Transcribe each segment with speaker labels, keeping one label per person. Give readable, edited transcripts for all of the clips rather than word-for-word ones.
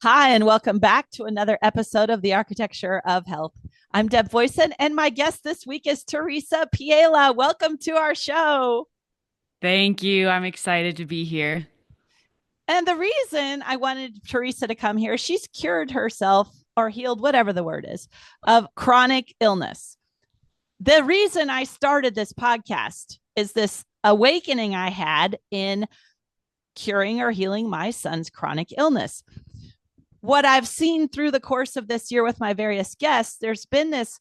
Speaker 1: Hi, and welcome back to another episode of The Architecture of Health. I'm Deb Voisin, and my guest this week is Theresa Piela. Welcome to our show.
Speaker 2: Thank you. I'm excited to be here.
Speaker 1: And the reason I wanted Theresa to come here, she's cured herself or healed, whatever the word is, of chronic illness. The reason I started this podcast is this awakening I had in curing or healing my son's chronic illness. What I've seen through the course of this year with my various guests, there's been this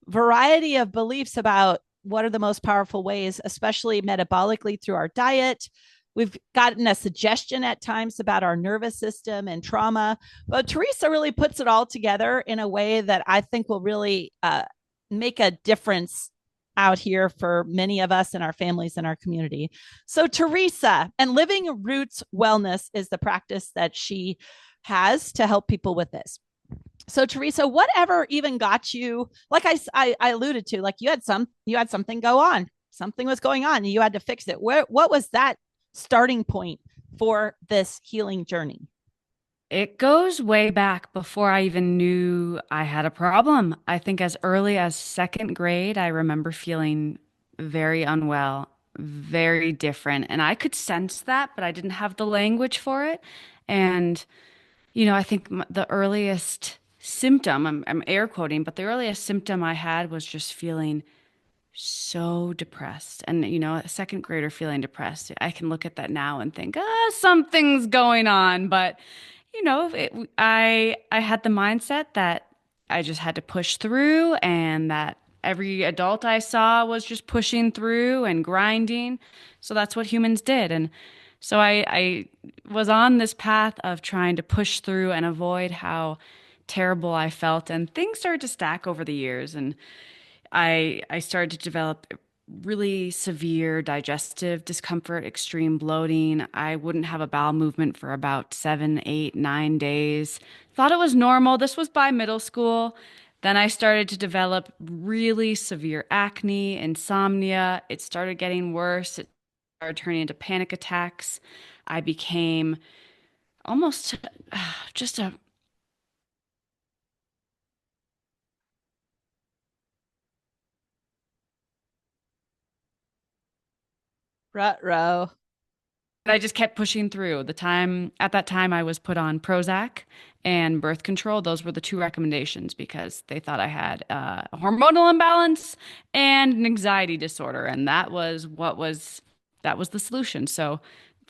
Speaker 1: variety of beliefs about what are the most powerful ways, especially metabolically through our diet. We've gotten a suggestion at times about our nervous system and trauma, but Theresa really puts it all together in a way that I think will really make a difference out here for many of us and our families and our community. So, Theresa, and Living Roots Wellness is the practice that she has to help people with this. So Theresa, whatever even got you, like I alluded to, like you had something go on, something was going on, and you had to fix it. What was that starting point for this healing journey?
Speaker 2: It goes way back before I even knew I had a problem. I think as early as second grade, I remember feeling very unwell, very different. And I could sense that, but I didn't have the language for it. And, I think the earliest symptom, I'm air quoting, but the earliest symptom I had was just feeling so depressed. And, a second grader feeling depressed, I can look at that now and think, something's going on. But, I had the mindset that I just had to push through and that every adult I saw was just pushing through and grinding. So that's what humans did. And so I was on this path of trying to push through and avoid how terrible I felt. And things started to stack over the years. And I started to develop really severe digestive discomfort, extreme bloating. I wouldn't have a bowel movement for about 7, 8, 9 days. Thought it was normal. This was by middle school. Then I started to develop really severe acne, insomnia. It started getting worse. It started turning into panic attacks. I became almost just a
Speaker 1: Rut-row.
Speaker 2: I just kept pushing through. At that time I was put on Prozac and birth control. Those were the two recommendations because they thought I had a hormonal imbalance and an anxiety disorder, and that was the solution. So,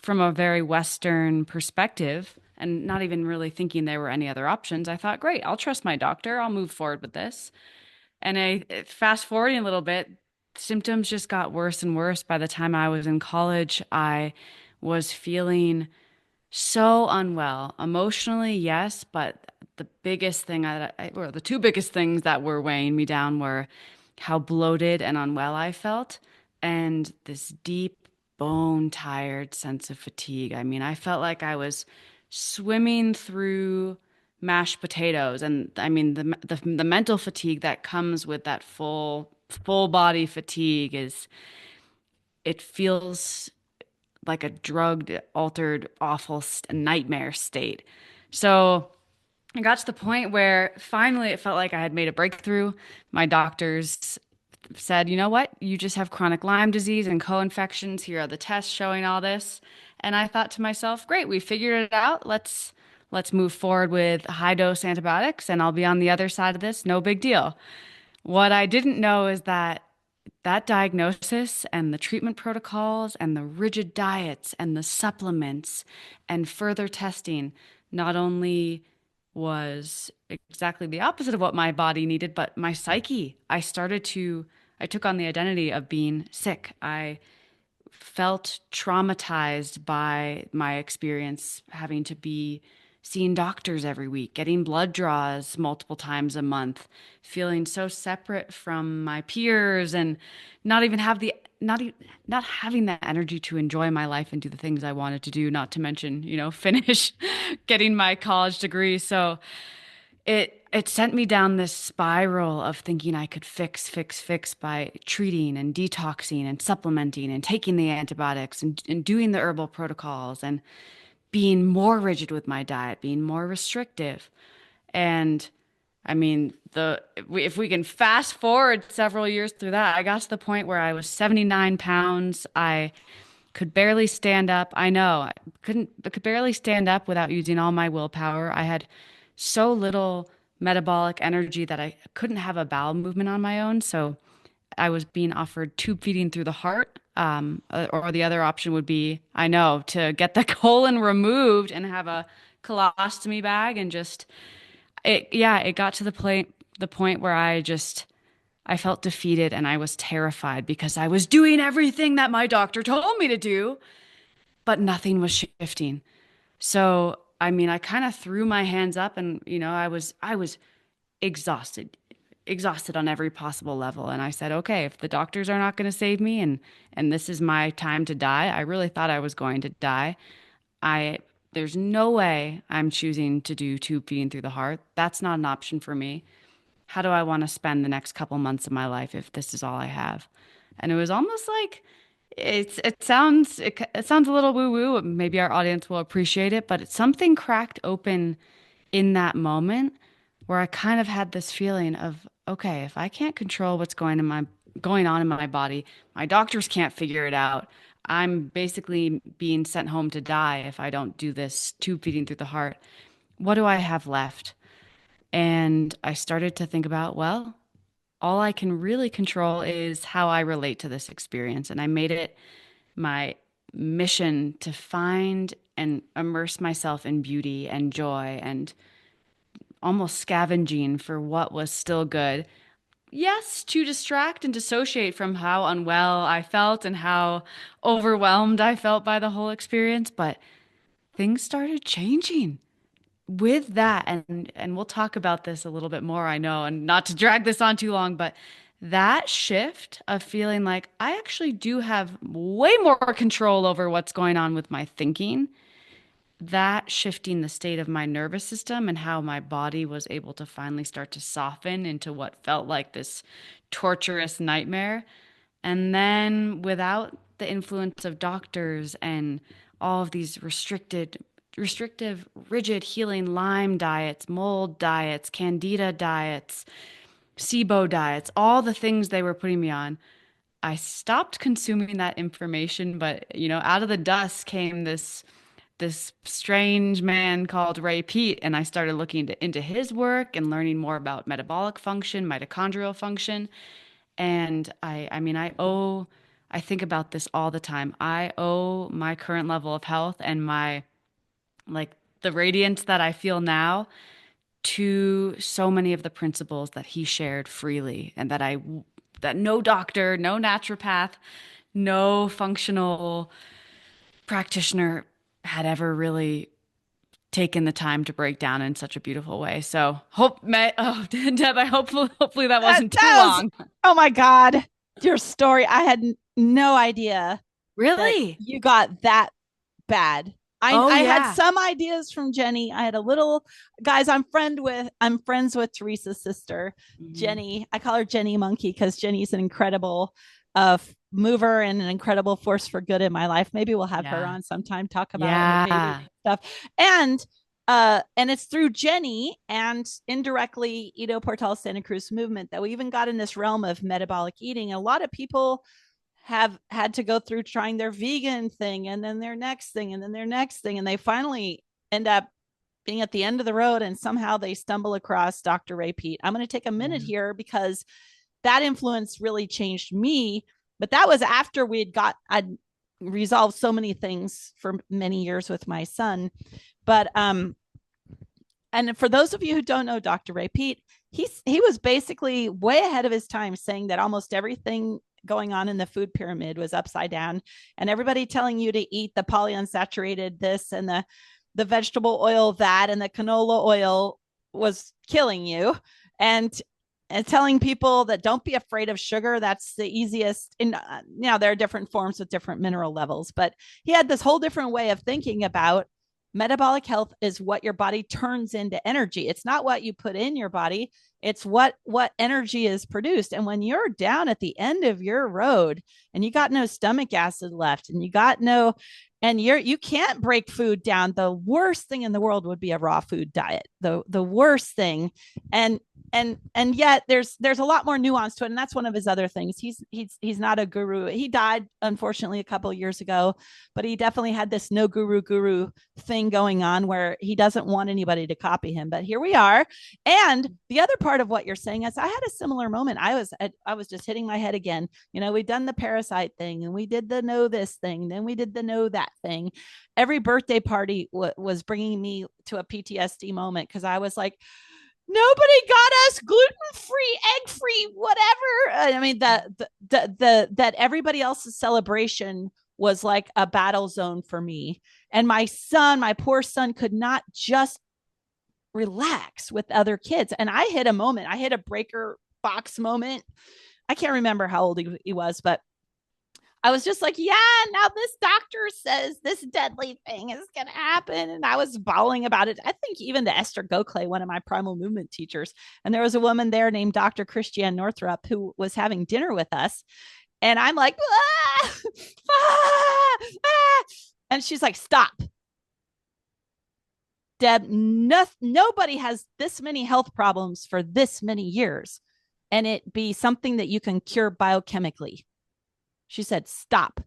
Speaker 2: from a very Western perspective, and not even really thinking there were any other options, I thought, great, I'll trust my doctor. I'll move forward with this. And I fast forwarding a little bit, symptoms just got worse and worse. By the time I was in college, I was feeling so unwell. Emotionally, yes, but the biggest thing or the two biggest things that were weighing me down were how bloated and unwell I felt and this deep bone tired sense of fatigue. I mean, I felt like I was swimming through mashed potatoes, and I mean the mental fatigue that comes with that full body fatigue is it feels like a drugged, altered, awful nightmare state. So I got to the point where finally it felt like I had made a breakthrough. My doctors said, you know what? You just have chronic Lyme disease and co-infections. Here are the tests showing all this. And I thought to myself, great, we figured it out. Let's move forward with high dose antibiotics and I'll be on the other side of this. No big deal. What I didn't know is that that diagnosis and the treatment protocols and the rigid diets and the supplements and further testing not only was exactly the opposite of what my body needed, but my psyche. I took on the identity of being sick. I felt traumatized by my experience having to be seeing doctors every week, getting blood draws multiple times a month, feeling so separate from my peers and not even have the not having the energy to enjoy my life and do the things I wanted to do, not to mention, finish getting my college degree. So it sent me down this spiral of thinking I could fix by treating and detoxing and supplementing and taking the antibiotics and doing the herbal protocols. And being more rigid with my diet, being more restrictive. And I mean, if we can fast forward several years through that, I got to the point where I was 79 pounds. I could barely stand up. I could barely stand up without using all my willpower. I had so little metabolic energy that I couldn't have a bowel movement on my own. So I was being offered tube feeding through the heart. Or the other option would be, I know, to get the colon removed and have a colostomy bag and just it got to the point where I felt defeated and I was terrified because I was doing everything that my doctor told me to do, but nothing was shifting. So, I mean, I kind of threw my hands up and, I was exhausted, exhausted on every possible level. And I said, okay, if the doctors are not going to save me and this is my time to die, I really thought I was going to die. I There's no way I'm choosing to do tube feeding through the heart. That's not an option for me. How do I want to spend the next couple months of my life if this is all I have? And it was almost like it sounds a little woo woo. Maybe our audience will appreciate it, but something cracked open in that moment where I kind of had this feeling of, okay, if I can't control what's going on in my body, my doctors can't figure it out. I'm basically being sent home to die if I don't do this tube feeding through the heart. What do I have left? And I started to think about, well, all I can really control is how I relate to this experience. And I made it my mission to find and immerse myself in beauty and joy and almost scavenging for what was still good. Yes, to distract and dissociate from how unwell I felt and how overwhelmed I felt by the whole experience, but things started changing with that. And we'll talk about this a little bit more, I know, and not to drag this on too long, but that shift of feeling like I actually do have way more control over what's going on with my thinking, that shifting the state of my nervous system and how my body was able to finally start to soften into what felt like this torturous nightmare. And then without the influence of doctors and all of these restrictive, rigid healing Lyme diets, mold diets, candida diets, SIBO diets, all the things they were putting me on, I stopped consuming that information, but out of the dust came this strange man called Ray Peat, and I started looking into his work and learning more about metabolic function, mitochondrial function. And I think about this all the time. I owe my current level of health and my like the radiance that I feel now to so many of the principles that he shared freely and that no doctor, no naturopath, no functional practitioner had ever really taken the time to break down in such a beautiful way. So Deb, hopefully that wasn't too long.
Speaker 1: Oh my God. Your story. I had no idea.
Speaker 2: Really?
Speaker 1: You got that bad. I had some ideas from Jenny. I had a little guys. I'm friends with Theresa's sister, Jenny. I call her Jenny Monkey because Jenny's an incredible mover and an incredible force for good in my life. Maybe we'll have her on sometime, talk about her baby stuff. And it's through Jenny and indirectly Ido Portal Santa Cruz movement that we even got in this realm of metabolic eating. A lot of people have had to go through trying their vegan thing and then their next thing and then their next thing. And they finally end up being at the end of the road and somehow they stumble across Dr. Ray Peat. I'm going to take a minute here because that influence really changed me. But that was after I'd resolved so many things for many years with my son. But, and for those of you who don't know Dr. Ray Peat, he was basically way ahead of his time saying that almost everything going on in the food pyramid was upside down and everybody telling you to eat the polyunsaturated this and the vegetable oil that and the canola oil was killing you and telling people that don't be afraid of sugar. That's the easiest. And there are different forms with different mineral levels, but he had this whole different way of thinking about metabolic health is what your body turns into energy. It's not what you put in your body. It's what energy is produced. And when you're down at the end of your road and you got no stomach acid left and you got no and you can't break food down. The worst thing in the world would be a raw food diet, the worst thing. And yet there's a lot more nuance to it, and that's one of his other things. He's not a guru. He died unfortunately a couple of years ago, but he definitely had this no guru thing going on where he doesn't want anybody to copy him. But here we are. And the other part of what you're saying is I had a similar moment. I was just hitting my head again. We've done the parasite thing, and we did the know this thing, then we did the know that thing. Every birthday party was bringing me to a PTSD moment, because I was like, nobody got us gluten-free, egg-free, whatever. I mean, that everybody else's celebration was like a battle zone for me. And my poor son, could not just relax with other kids. And I hit a breaker box moment. I can't remember how old he was, but I was just like, yeah, now this doctor says this deadly thing is going to happen. And I was bawling about it. I think even to Esther Gokle, one of my primal movement teachers. And there was a woman there named Dr. Christiane Northrup who was having dinner with us. And I'm like, ah, ah, ah. And she's like, stop. Deb, nobody has this many health problems for this many years, and it be something that you can cure biochemically. She said, stop.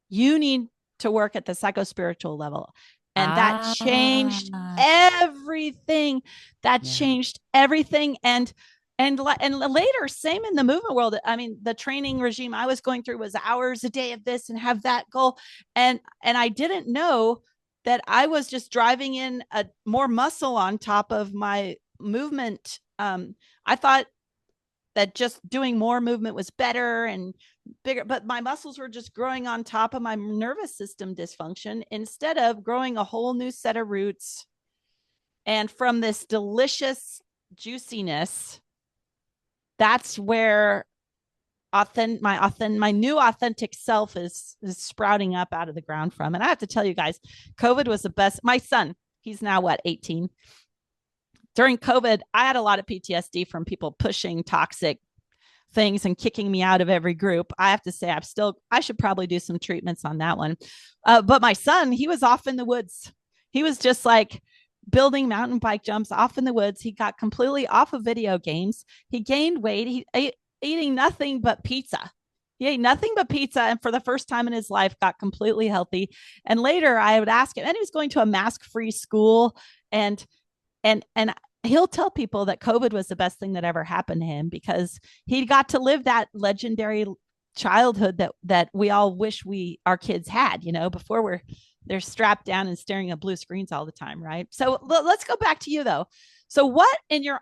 Speaker 1: You need to work at the psychospiritual level. And that changed everything. That changed everything. And later, same in the movement world. I mean, the training regime I was going through was hours a day of this and have that goal. And I didn't know that I was just driving in more muscle on top of my movement. I thought that just doing more movement was better and bigger, but my muscles were just growing on top of my nervous system dysfunction instead of growing a whole new set of roots. And from this delicious juiciness, that's where my new authentic self is sprouting up out of the ground from. And I have to tell you guys, COVID was the best. My son, he's now 18. During COVID, I had a lot of PTSD from people pushing toxic things and kicking me out of every group. I have to say, I should probably do some treatments on that one. But my son, he was off in the woods. He was just like building mountain bike jumps off in the woods. He got completely off of video games. He gained weight. He ate eating nothing but pizza. He ate nothing but pizza, and for the first time in his life got completely healthy. And later I would ask him, and he was going to a mask-free school, and he'll tell people that COVID was the best thing that ever happened to him, because he got to live that legendary childhood that we all wish our kids had, before they're strapped down and staring at blue screens all the time, right? So let's go back to you though. So what in your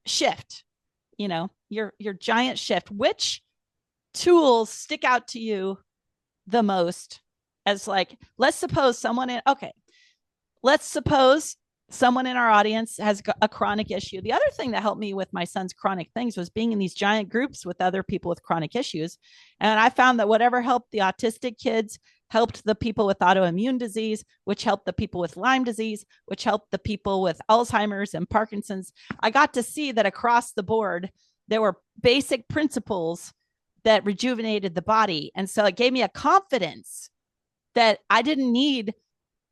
Speaker 1: shift, your giant shift, which tools stick out to you the most as like, let's suppose someone in our audience has a chronic issue. The other thing that helped me with my son's chronic things was being in these giant groups with other people with chronic issues. And I found that whatever helped the autistic kids helped the people with autoimmune disease, which helped the people with Lyme disease, which helped the people with Alzheimer's and Parkinson's. I got to see that across the board, there were basic principles that rejuvenated the body. And so it gave me a confidence that I didn't need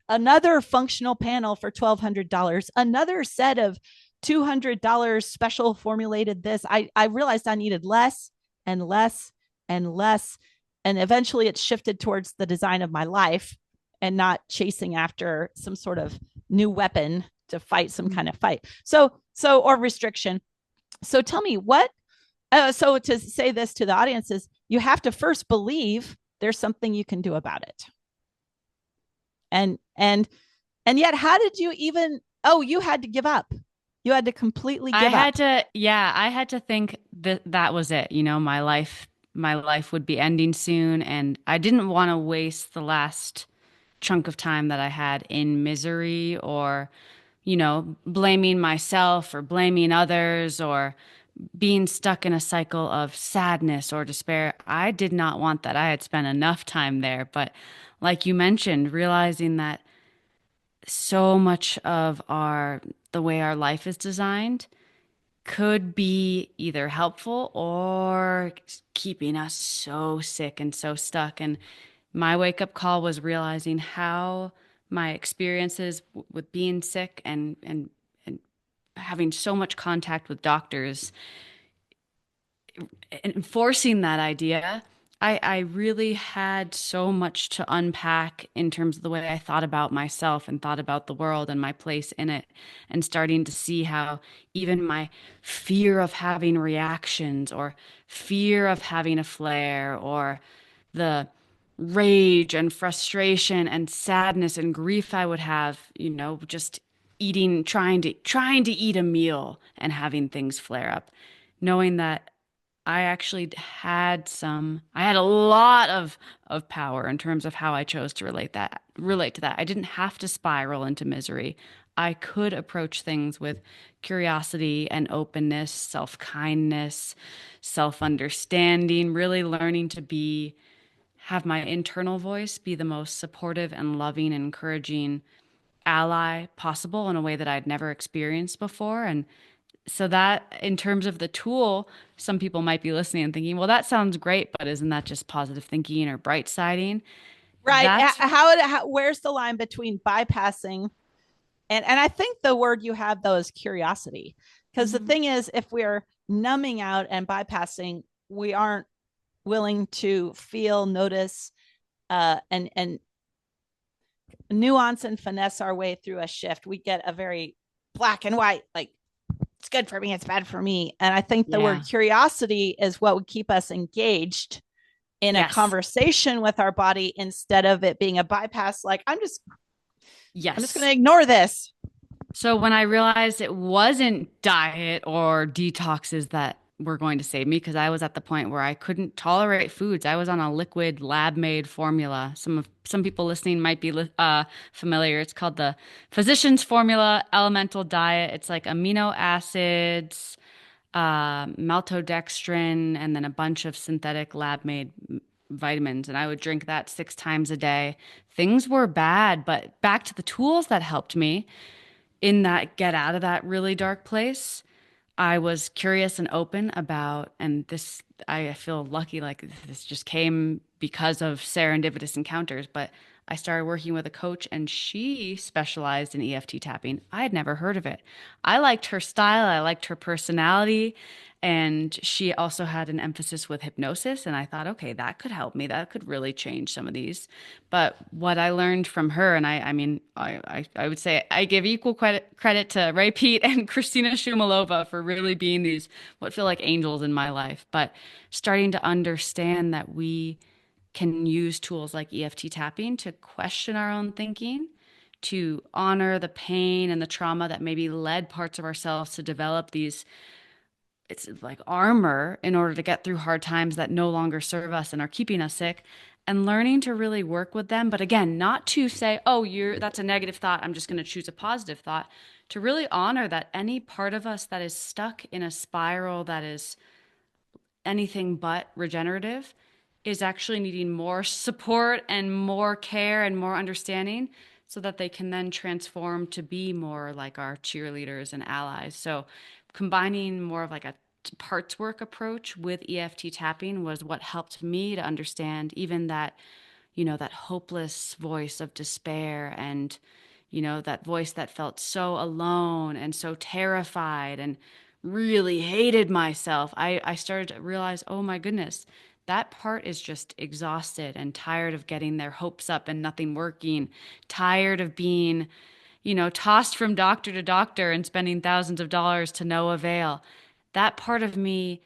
Speaker 1: another functional panel for $1,200, another set of $200 special formulated this. I realized I needed less and less and less. And eventually it shifted towards the design of my life and not chasing after some sort of new weapon to fight some kind of fight. Or restriction. So tell me so to say this to the audience is you have to first believe there's something you can do about it. And yet, how did you even, you had to give up. You had to completely give up.
Speaker 2: I had to think that was it. My life would be ending soon. And I didn't want to waste the last chunk of time that I had in misery or, blaming myself or blaming others or being stuck in a cycle of sadness or despair. I did not want that. I had spent enough time there. But like you mentioned, realizing that so much of the way our life is designed could be either helpful or keeping us so sick and so stuck. And my wake up call was realizing how my experiences with being sick and having so much contact with doctors, enforcing that idea, I really had so much to unpack in terms of the way I thought about myself and thought about the world and my place in it, and starting to see how even my fear of having reactions or fear of having a flare or the rage and frustration and sadness and grief I would have, just eating, trying to eat a meal and having things flare up, knowing that I actually I had a lot of power in terms of how I chose to relate to that. I didn't have to spiral into misery. I could approach things with curiosity and openness, self-kindness, self-understanding, really learning to have my internal voice be the most supportive and loving and encouraging ally possible in a way that I'd never experienced before. And so that in terms of the tool, some people might be listening and thinking, well, that sounds great, but isn't that just positive thinking or bright siding?
Speaker 1: Right.
Speaker 2: That's
Speaker 1: Where's the line between bypassing and I think the word you have though is curiosity. Because the
Speaker 2: Mhm.
Speaker 1: thing is, if we're numbing out and bypassing, we aren't willing to feel, notice, and nuance and finesse our way through a shift. We get a very black and white, like it's good for me, it's bad for me. And I think the word
Speaker 2: Yeah.
Speaker 1: curiosity is what would keep us engaged in a
Speaker 2: Yes.
Speaker 1: conversation with our body instead of it being a bypass, like I'm just going
Speaker 2: Yes.
Speaker 1: to ignore this.
Speaker 2: So when I realized it wasn't diet or detoxes that were going to save me, because I was at the point where I couldn't tolerate foods. I was on a liquid lab-made formula. Some people listening might be familiar. It's called the Physician's Formula Elemental Diet. It's like amino acids, maltodextrin, and then a bunch of synthetic lab-made vitamins. And I would drink that 6 times a day. Things were bad, but back to the tools that helped me in that get out of that really dark place. I was curious and open about, and this, I feel lucky, like this just came because of serendipitous encounters, but I started working with a coach and she specialized in EFT tapping. I had never heard of it. I liked her style, I liked her personality, and she also had an emphasis with hypnosis. And I thought, okay, that could help me. That could really change some of these. But what I learned from her, and I mean, I would say I give equal credit to Ray Pete and Christina Shumalova for really being these what feel like angels in my life. But starting to understand that we can use tools like EFT tapping to question our own thinking, to honor the pain and the trauma that maybe led parts of ourselves to develop these, it's like armor in order to get through hard times that no longer serve us and are keeping us sick, and learning to really work with them. But again, not to say, oh, that's a negative thought, I'm just going to choose a positive thought. To really honor that any part of us that is stuck in a spiral that is anything but regenerative is actually needing more support and more care and more understanding, so that they can then transform to be more like our cheerleaders and allies. So combining more of like a parts work approach with EFT tapping was what helped me to understand even that, that hopeless voice of despair, and that voice that felt so alone and so terrified and really hated myself. I started to realize, oh my goodness, that part is just exhausted and tired of getting their hopes up and nothing working, tired of being, tossed from doctor to doctor and spending thousands of dollars to no avail. That part of me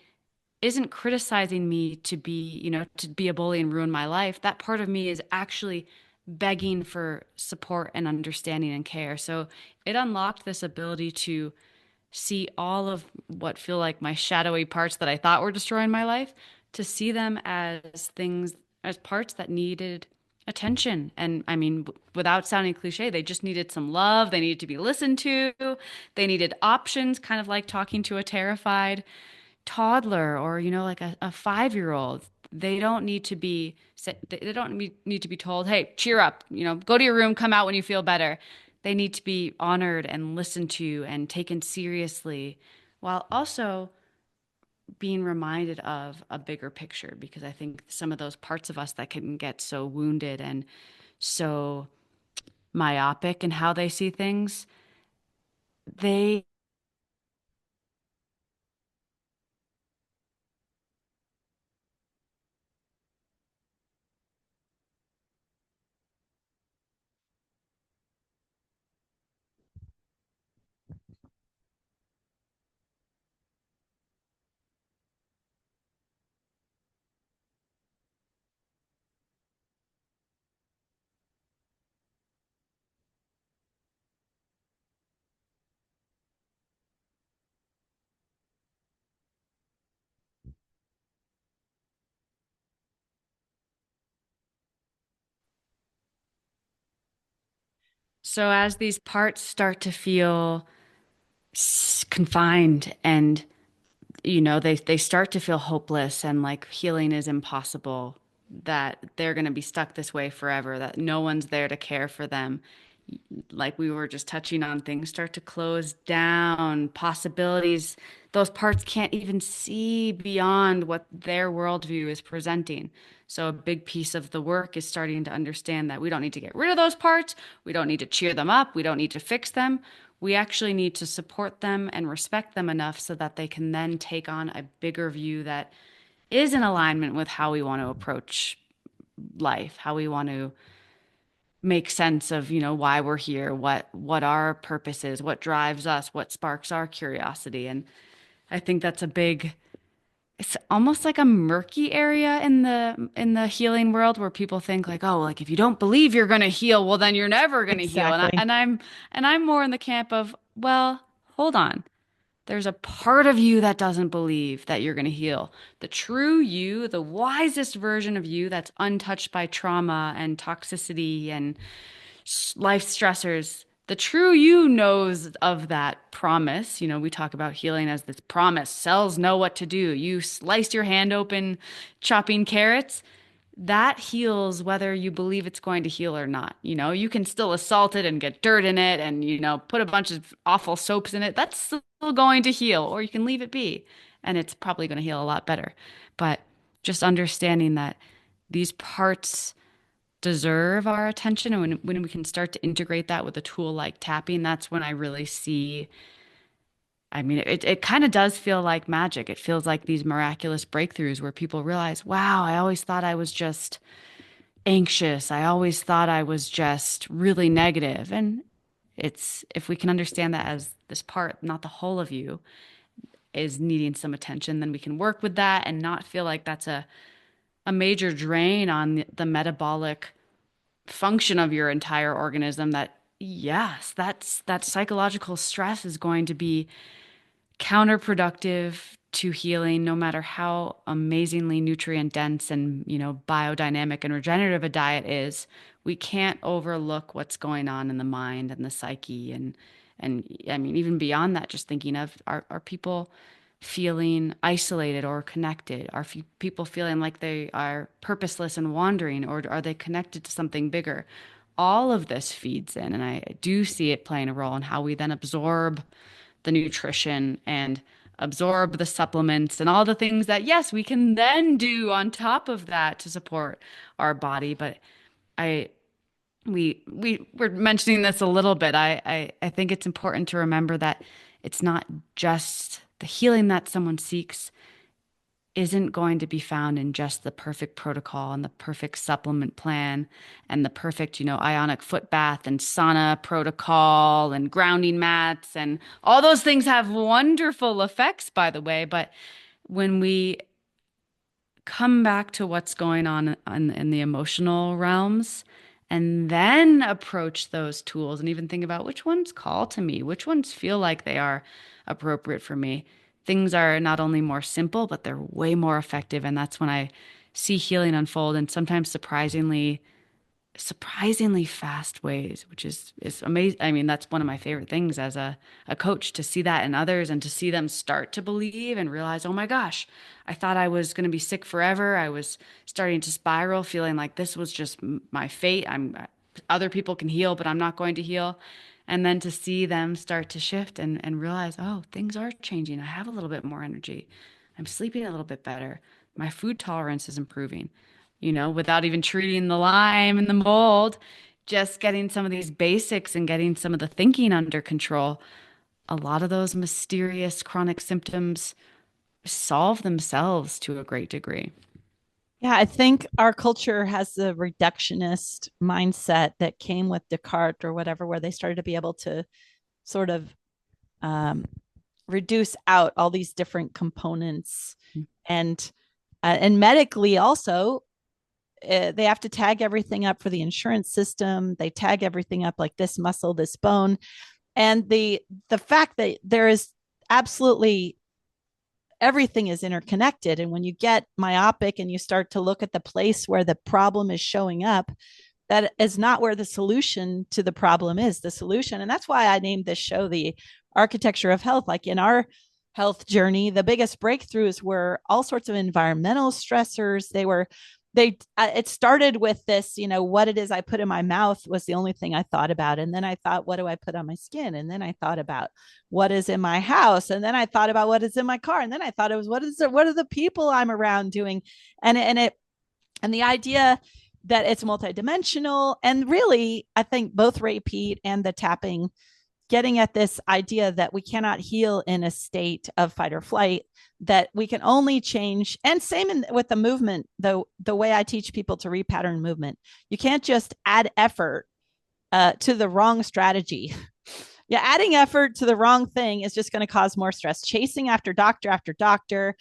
Speaker 2: isn't criticizing me to be a bully and ruin my life. That part of me is actually begging for support and understanding and care. So it unlocked this ability to see all of what feel like my shadowy parts that I thought were destroying my life, to see them as things, as parts that needed attention. And I mean, without sounding cliche, they just needed some love. They needed to be listened to. They needed options, kind of like talking to a terrified toddler or like a 5-year-old. They don't need to be need to be told, hey, cheer up, go to your room, come out when you feel better. They need to be honored and listened to and taken seriously while also being reminded of a bigger picture, because I think some of those parts of us that can get so wounded and so myopic in how they see things, they so as these parts start to feel confined and they start to feel hopeless and like healing is impossible, that they're going to be stuck this way forever, that no one's there to care for them. Like we were just touching on, things start to close down, possibilities, those parts can't even see beyond what their worldview is presenting. So a big piece of the work is starting to understand that we don't need to get rid of those parts. We don't need to cheer them up. We don't need to fix them. We actually need to support them and respect them enough so that they can then take on a bigger view that is in alignment with how we want to approach life, how we want to make sense of, why we're here, what our purpose is, what drives us, what sparks our curiosity. And I think that's a big, it's almost like a murky area in the healing world where people think like, oh, like if you don't believe you're going to heal, well then you're never going to heal. And I,
Speaker 1: Exactly.
Speaker 2: and I'm more in the camp of, well, hold on. There's a part of you that doesn't believe that you're going to heal. The true you, the wisest version of you that's untouched by trauma and toxicity and life stressors. The true you knows of that promise. We talk about healing as this promise. Cells know what to do. You sliced your hand open chopping carrots. That heals whether you believe it's going to heal or not. You can still assault it and get dirt in it and, put a bunch of awful soaps in it. That's still going to heal, or you can leave it be and it's probably going to heal a lot better. But just understanding that these parts deserve our attention. And when we can start to integrate that with a tool like tapping, that's when I really see. I mean, it kind of does feel like magic. It feels like these miraculous breakthroughs where people realize, wow, I always thought I was just anxious. I always thought I was just really negative. And it's, if we can understand that as this part, not the whole of you, is needing some attention, then we can work with that and not feel like that's a major drain on the metabolic function of your entire organism. That yes, that psychological stress is going to be counterproductive to healing, no matter how amazingly nutrient dense and biodynamic and regenerative a diet is. We can't overlook what's going on in the mind and the psyche. And I mean, even beyond that, just thinking of, are people feeling isolated or connected? Are people feeling like they are purposeless and wandering, or are they connected to something bigger? All of this feeds in, and I do see it playing a role in how we then absorb the nutrition and absorb the supplements and all the things that, yes, we can then do on top of that to support our body. But I we were mentioning this a little bit. I think it's important to remember that it's not just the healing that someone seeks isn't going to be found in just the perfect protocol and the perfect supplement plan and the perfect, ionic foot bath and sauna protocol and grounding mats, and all those things have wonderful effects, by the way. But when we come back to what's going on in the emotional realms and then approach those tools and even think about which ones call to me, which ones feel like they are appropriate for me. Things are not only more simple, but they're way more effective. And that's when I see healing unfold, and sometimes surprisingly fast ways, which is amazing. I mean, that's one of my favorite things as a coach, to see that in others and to see them start to believe and realize, oh my gosh, I thought I was going to be sick forever. I was starting to spiral, feeling like this was just my fate. Other people can heal, but I'm not going to heal. And then to see them start to shift and realize, oh, things are changing. I have a little bit more energy. I'm sleeping a little bit better. My food tolerance is improving, without even treating the Lyme and the mold, just getting some of these basics and getting some of the thinking under control. A lot of those mysterious chronic symptoms solve themselves to a great degree.
Speaker 1: Yeah, I think our culture has the reductionist mindset that came with Descartes or whatever, where they started to be able to sort of um, reduce out all these different components, and medically also they have to tag everything up for the insurance system. They tag everything up like this muscle, this bone, and the fact that there is absolutely everything is interconnected. And when you get myopic and you start to look at the place where the problem is showing up, that is not where the solution to the problem is. The solution, and that's why I named this show the Architecture of Health. Like in our health journey, the biggest breakthroughs were all sorts of environmental stressors. It started with this, what it is I put in my mouth was the only thing I thought about. And then I thought, what do I put on my skin? And then I thought about what is in my house. And then I thought about what is in my car. And then I thought it was, what are the people I'm around doing? And the idea that it's multidimensional. And really, I think both Ray Pete and the tapping getting at this idea that we cannot heal in a state of fight or flight, that we can only change. And same with the movement, the way I teach people to repattern movement, you can't just add effort to the wrong strategy. Yeah, adding effort to the wrong thing is just going to cause more stress. Chasing after doctor,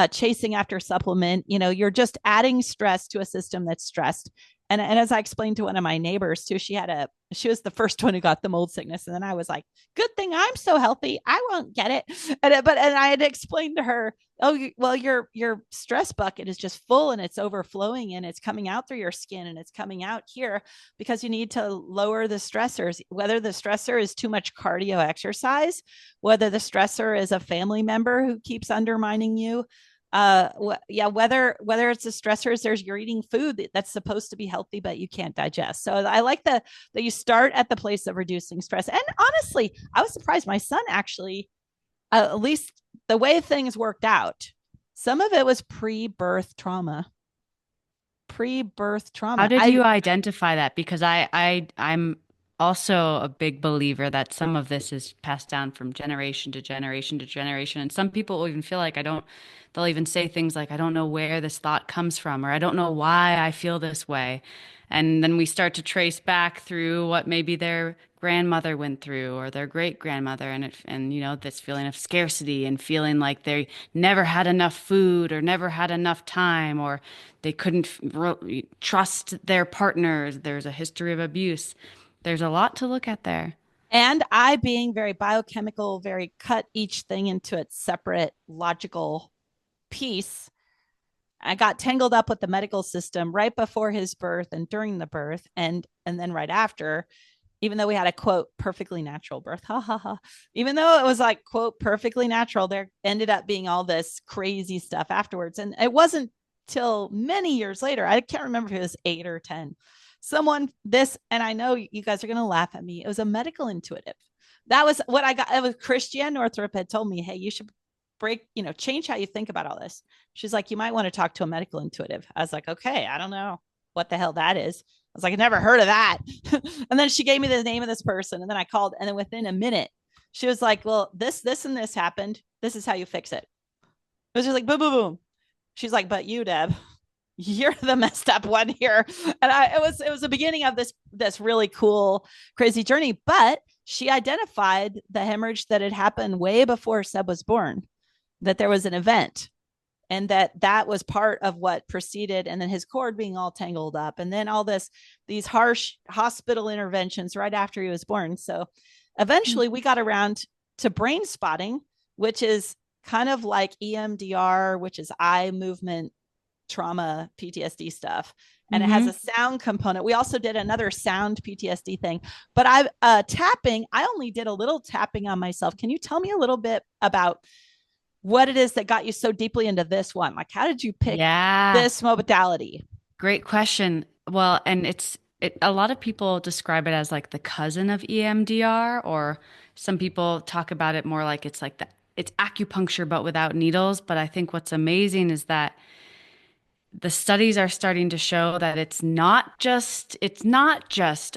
Speaker 1: chasing after supplement, you're just adding stress to a system that's stressed. And as I explained to one of my neighbors too, she was the first one who got the mold sickness. And then I was like, good thing I'm so healthy. I won't get it. And I had to explain to her, oh, well, your stress bucket is just full and it's overflowing and it's coming out through your skin and it's coming out here because you need to lower the stressors, whether the stressor is too much cardio exercise, whether the stressor is a family member who keeps undermining you, whether it's the stressors, you're eating food that's supposed to be healthy but you can't digest. So I like that you start at the place of reducing stress. And honestly, I was surprised. My son actually, at least the way things worked out, some of it was pre-birth trauma.
Speaker 2: How did you identify that? Because I'm also a big believer that some of this is passed down from generation to generation to generation. And some people will even feel like they'll even say things like, I don't know where this thought comes from, or I don't know why I feel this way. And then we start to trace back through what maybe their grandmother went through or their great grandmother, and this feeling of scarcity and feeling like they never had enough food or never had enough time, or they couldn't trust their partners. There's a history of abuse. There's a lot to look at there.
Speaker 1: And I, being very biochemical, very cut each thing into its separate logical piece, I got tangled up with the medical system right before his birth and during the birth, and then right after. Even though we had a quote perfectly natural birth, ha ha ha. Even though it was like quote perfectly natural, there ended up being all this crazy stuff afterwards. And it wasn't till many years later, I can't remember if it was 8 or 10, and I know you guys are going to laugh at me, it was a medical intuitive. That was what I got. It was Christiane Northrup had told me, hey, you should change how you think about all this. She's like, you might want to talk to a medical intuitive. I was like, okay, I don't know what the hell that is. I was like, I never heard of that. And then she gave me the name of this person. And then I called. And then within a minute, she was like, well, this, and this happened. This is how you fix it. It was just like, boom, boom, boom. She's like, but you, Deb, you're the messed up one here. And it was the beginning of this really cool, crazy journey. But she identified the hemorrhage that had happened way before Seb was born, that there was an event, and that was part of what preceded, and then his cord being all tangled up, and then all these harsh hospital interventions right after he was born. So eventually we got around to brain spotting, which is kind of like EMDR, which is eye movement trauma PTSD stuff, and it has a sound component. We also did another sound PTSD thing, but tapping, I only did a little tapping on myself. Can you tell me a little bit about what it is that got you so deeply into this one? Like, how did you pick this modality?
Speaker 2: Great question. Well, and it's A lot of people describe it as like the cousin of EMDR, or some people talk about it more like it's acupuncture but without needles. But I think what's amazing is that the studies are starting to show that it's not just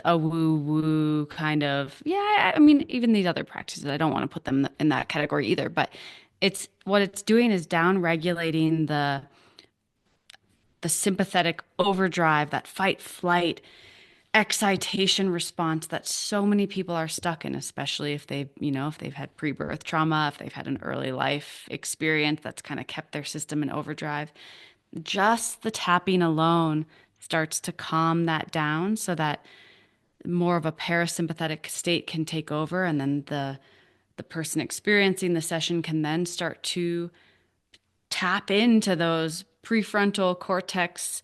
Speaker 2: a woo woo kind of, yeah, I mean, even these other practices, I don't want to put them in that category either, but it's what it's doing is down regulating the sympathetic overdrive, that fight flight excitation response that so many people are stuck in, especially if they've had pre-birth trauma, if they've had an early life experience that's kind of kept their system in overdrive. Just the tapping alone starts to calm that down so that more of a parasympathetic state can take over, and then the person experiencing the session can then start to tap into those prefrontal cortex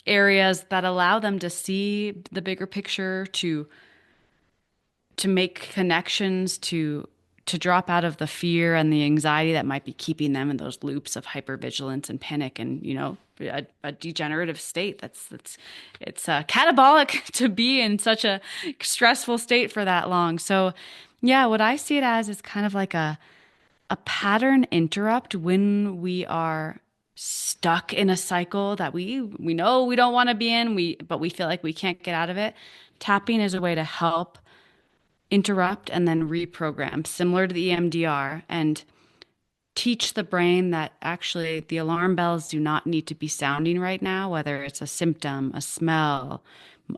Speaker 2: areas that allow them to see the bigger picture, to make connections, to drop out of the fear and the anxiety that might be keeping them in those loops of hypervigilance and panic, and a degenerative state. It's catabolic to be in such a stressful state for that long. So yeah, what I see it as is kind of like a pattern interrupt when we are stuck in a cycle that we know we don't want to be in, but we feel like we can't get out of it. Tapping is a way to help interrupt and then reprogram, similar to the EMDR, and teach the brain that actually the alarm bells do not need to be sounding right now, whether it's a symptom, a smell,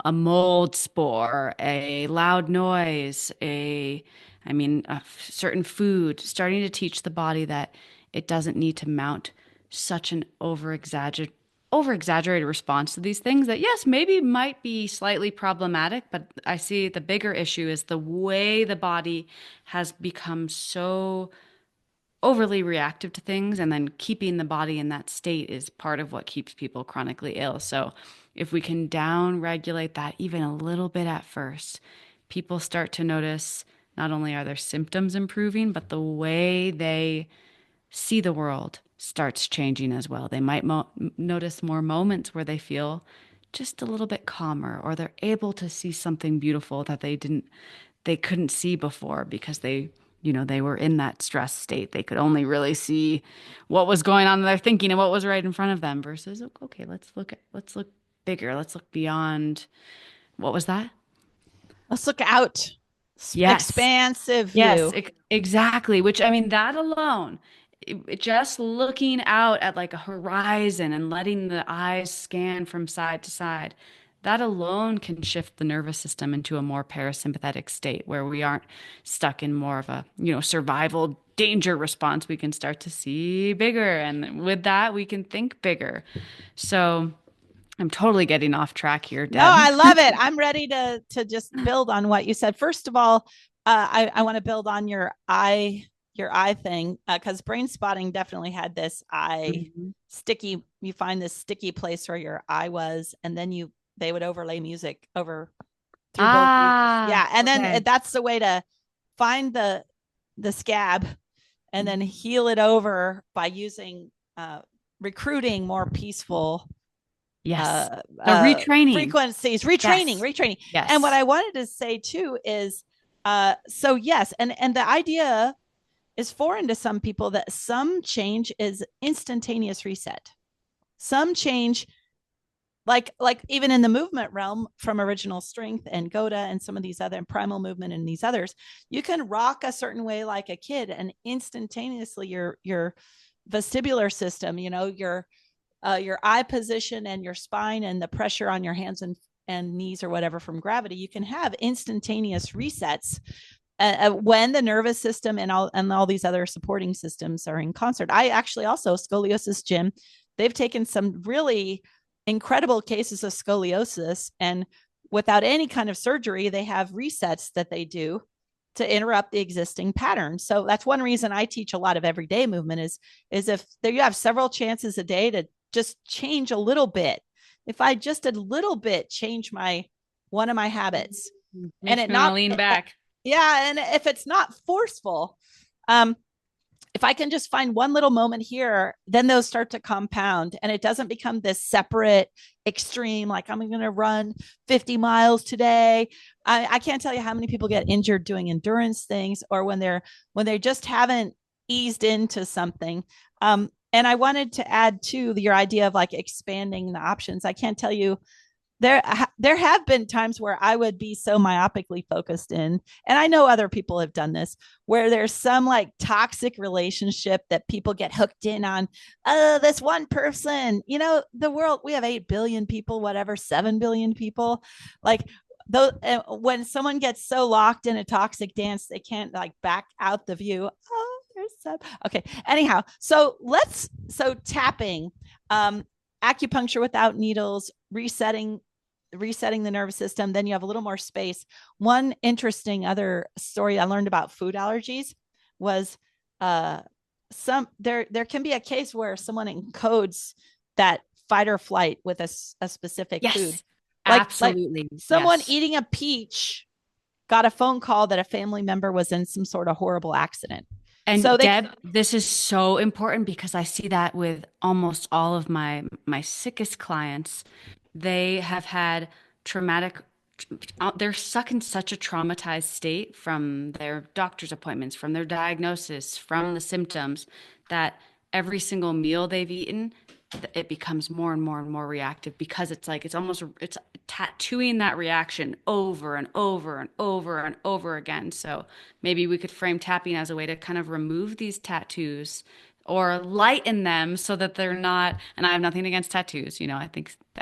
Speaker 2: a mold spore, a loud noise, a certain food, starting to teach the body that it doesn't need to mount such an over exaggerated response to these things that, yes, maybe might be slightly problematic, but I see the bigger issue is the way the body has become so overly reactive to things, and then keeping the body in that state is part of what keeps people chronically ill. So if we can down regulate that even a little bit at first, people start to notice not only are their symptoms improving, but the way they see the world starts changing as well. They might notice more moments where they feel just a little bit calmer, or they're able to see something beautiful that they couldn't see before because they were in that stress state. They could only really see what was going on in their thinking and what was right in front of them versus, okay, let's look bigger. Let's look beyond. What was that?
Speaker 1: Let's look out.
Speaker 2: Yes.
Speaker 1: Expansive
Speaker 2: Yes,
Speaker 1: view.
Speaker 2: exactly. Which, I mean, that alone, just looking out at like a horizon and letting the eyes scan from side to side, that alone can shift the nervous system into a more parasympathetic state where we aren't stuck in more of a, survival danger response. We can start to see bigger. And with that, we can think bigger. So I'm totally getting off track here,
Speaker 1: No,
Speaker 2: Deb.
Speaker 1: I love it. I'm ready to just build on what you said. First of all, I want to build on your eye thing, because brain spotting definitely had this eye
Speaker 2: Mhm.
Speaker 1: sticky. You find this sticky place where your eye was, and then they would overlay music over through both ears.
Speaker 2: Ah,
Speaker 1: Yeah, and then
Speaker 2: okay.
Speaker 1: that's the way to find the scab, and then heal it over by using recruiting more peaceful
Speaker 2: Yes. So retraining.
Speaker 1: frequencies, retraining,
Speaker 2: Yes.
Speaker 1: retraining. And what
Speaker 2: Yes.
Speaker 1: I wanted to say too is, so yes, and the idea is foreign to some people that some change is instantaneous reset. Some change, like even in the movement realm, from original strength and Goda and some of these other, and primal movement and these others, you can rock a certain way like a kid, and instantaneously your vestibular system, your eye position and your spine and the pressure on your hands and knees or whatever from gravity, you can have instantaneous resets when the nervous system and all these other supporting systems are in concert. I actually also, scoliosis gym, they've taken some really incredible cases of scoliosis, and without any kind of surgery, they have resets that they do to interrupt the existing pattern. So that's one reason I teach a lot of everyday movement is if there you have several chances a day to just change a little bit. If I just a little bit change one of my habits, and
Speaker 2: Makes
Speaker 1: it
Speaker 2: me want to
Speaker 1: not
Speaker 2: lean back.
Speaker 1: yeah, and if it's not forceful, um if I can just find one little moment here, then those start to compound, and it doesn't become this separate extreme, like I'm going to run 50 miles today. I can't tell you how many people get injured doing endurance things, or when they just haven't eased into something. And I wanted to add to your idea of like expanding the options. I can't tell you, there have been times where I would be so myopically focused in, and I know other people have done this, where there's some like toxic relationship that people get hooked in on. Oh, this one person, the world, we have 8 billion people, whatever, 7 billion people. Like, though, when someone gets so locked in a toxic dance, they can't like back out the view. Oh, there's some. Okay. Anyhow, so tapping, acupuncture without needles, resetting the nervous system, then you have a little more space. One interesting other story I learned about food allergies was there can be a case where someone encodes that fight or flight with a specific food.
Speaker 2: Yes,
Speaker 1: Like
Speaker 2: absolutely.
Speaker 1: someone
Speaker 2: Yes.
Speaker 1: eating a peach got a phone call that a family member was in some sort of horrible accident. So
Speaker 2: And
Speaker 1: they
Speaker 2: Deb, this is so important because I see that with almost all of my sickest clients. They have had traumatic, they're stuck in such a traumatized state from their doctor's appointments, from their diagnosis, from the symptoms, that every single meal they've eaten, it becomes more and more and more reactive because it's like it's tattooing that reaction over and over and over and over again. So maybe we could frame tapping as a way to kind of remove these tattoos or lighten them so that they're not, and I have nothing against tattoos, I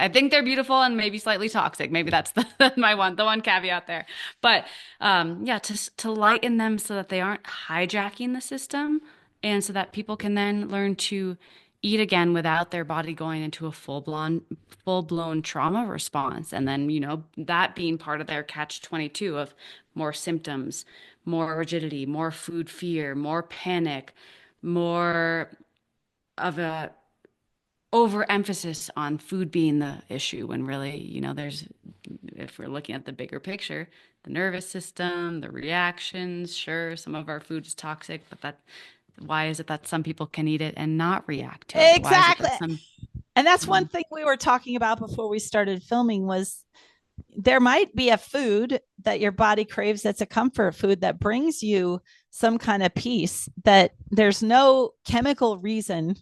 Speaker 2: think they're beautiful and maybe slightly toxic. Maybe that's the one caveat there. But yeah, to lighten them so that they aren't hijacking the system, and so that people can then learn to eat again without their body going into a full blown trauma response. And then, that being part of their catch 22 of more symptoms, more rigidity, more food fear, more panic, more of a overemphasis on food being the issue, when really, if we're looking at the bigger picture, the nervous system, the reactions, sure, some of our food is toxic, but why is it that some people can eat it and not react to it? Why is it
Speaker 1: exactly.
Speaker 2: that some,
Speaker 1: And that's
Speaker 2: you know,
Speaker 1: one thing we were talking about before we started filming was there might be a food that your body craves that's a comfort food that brings you some kind of peace, that there's no chemical reason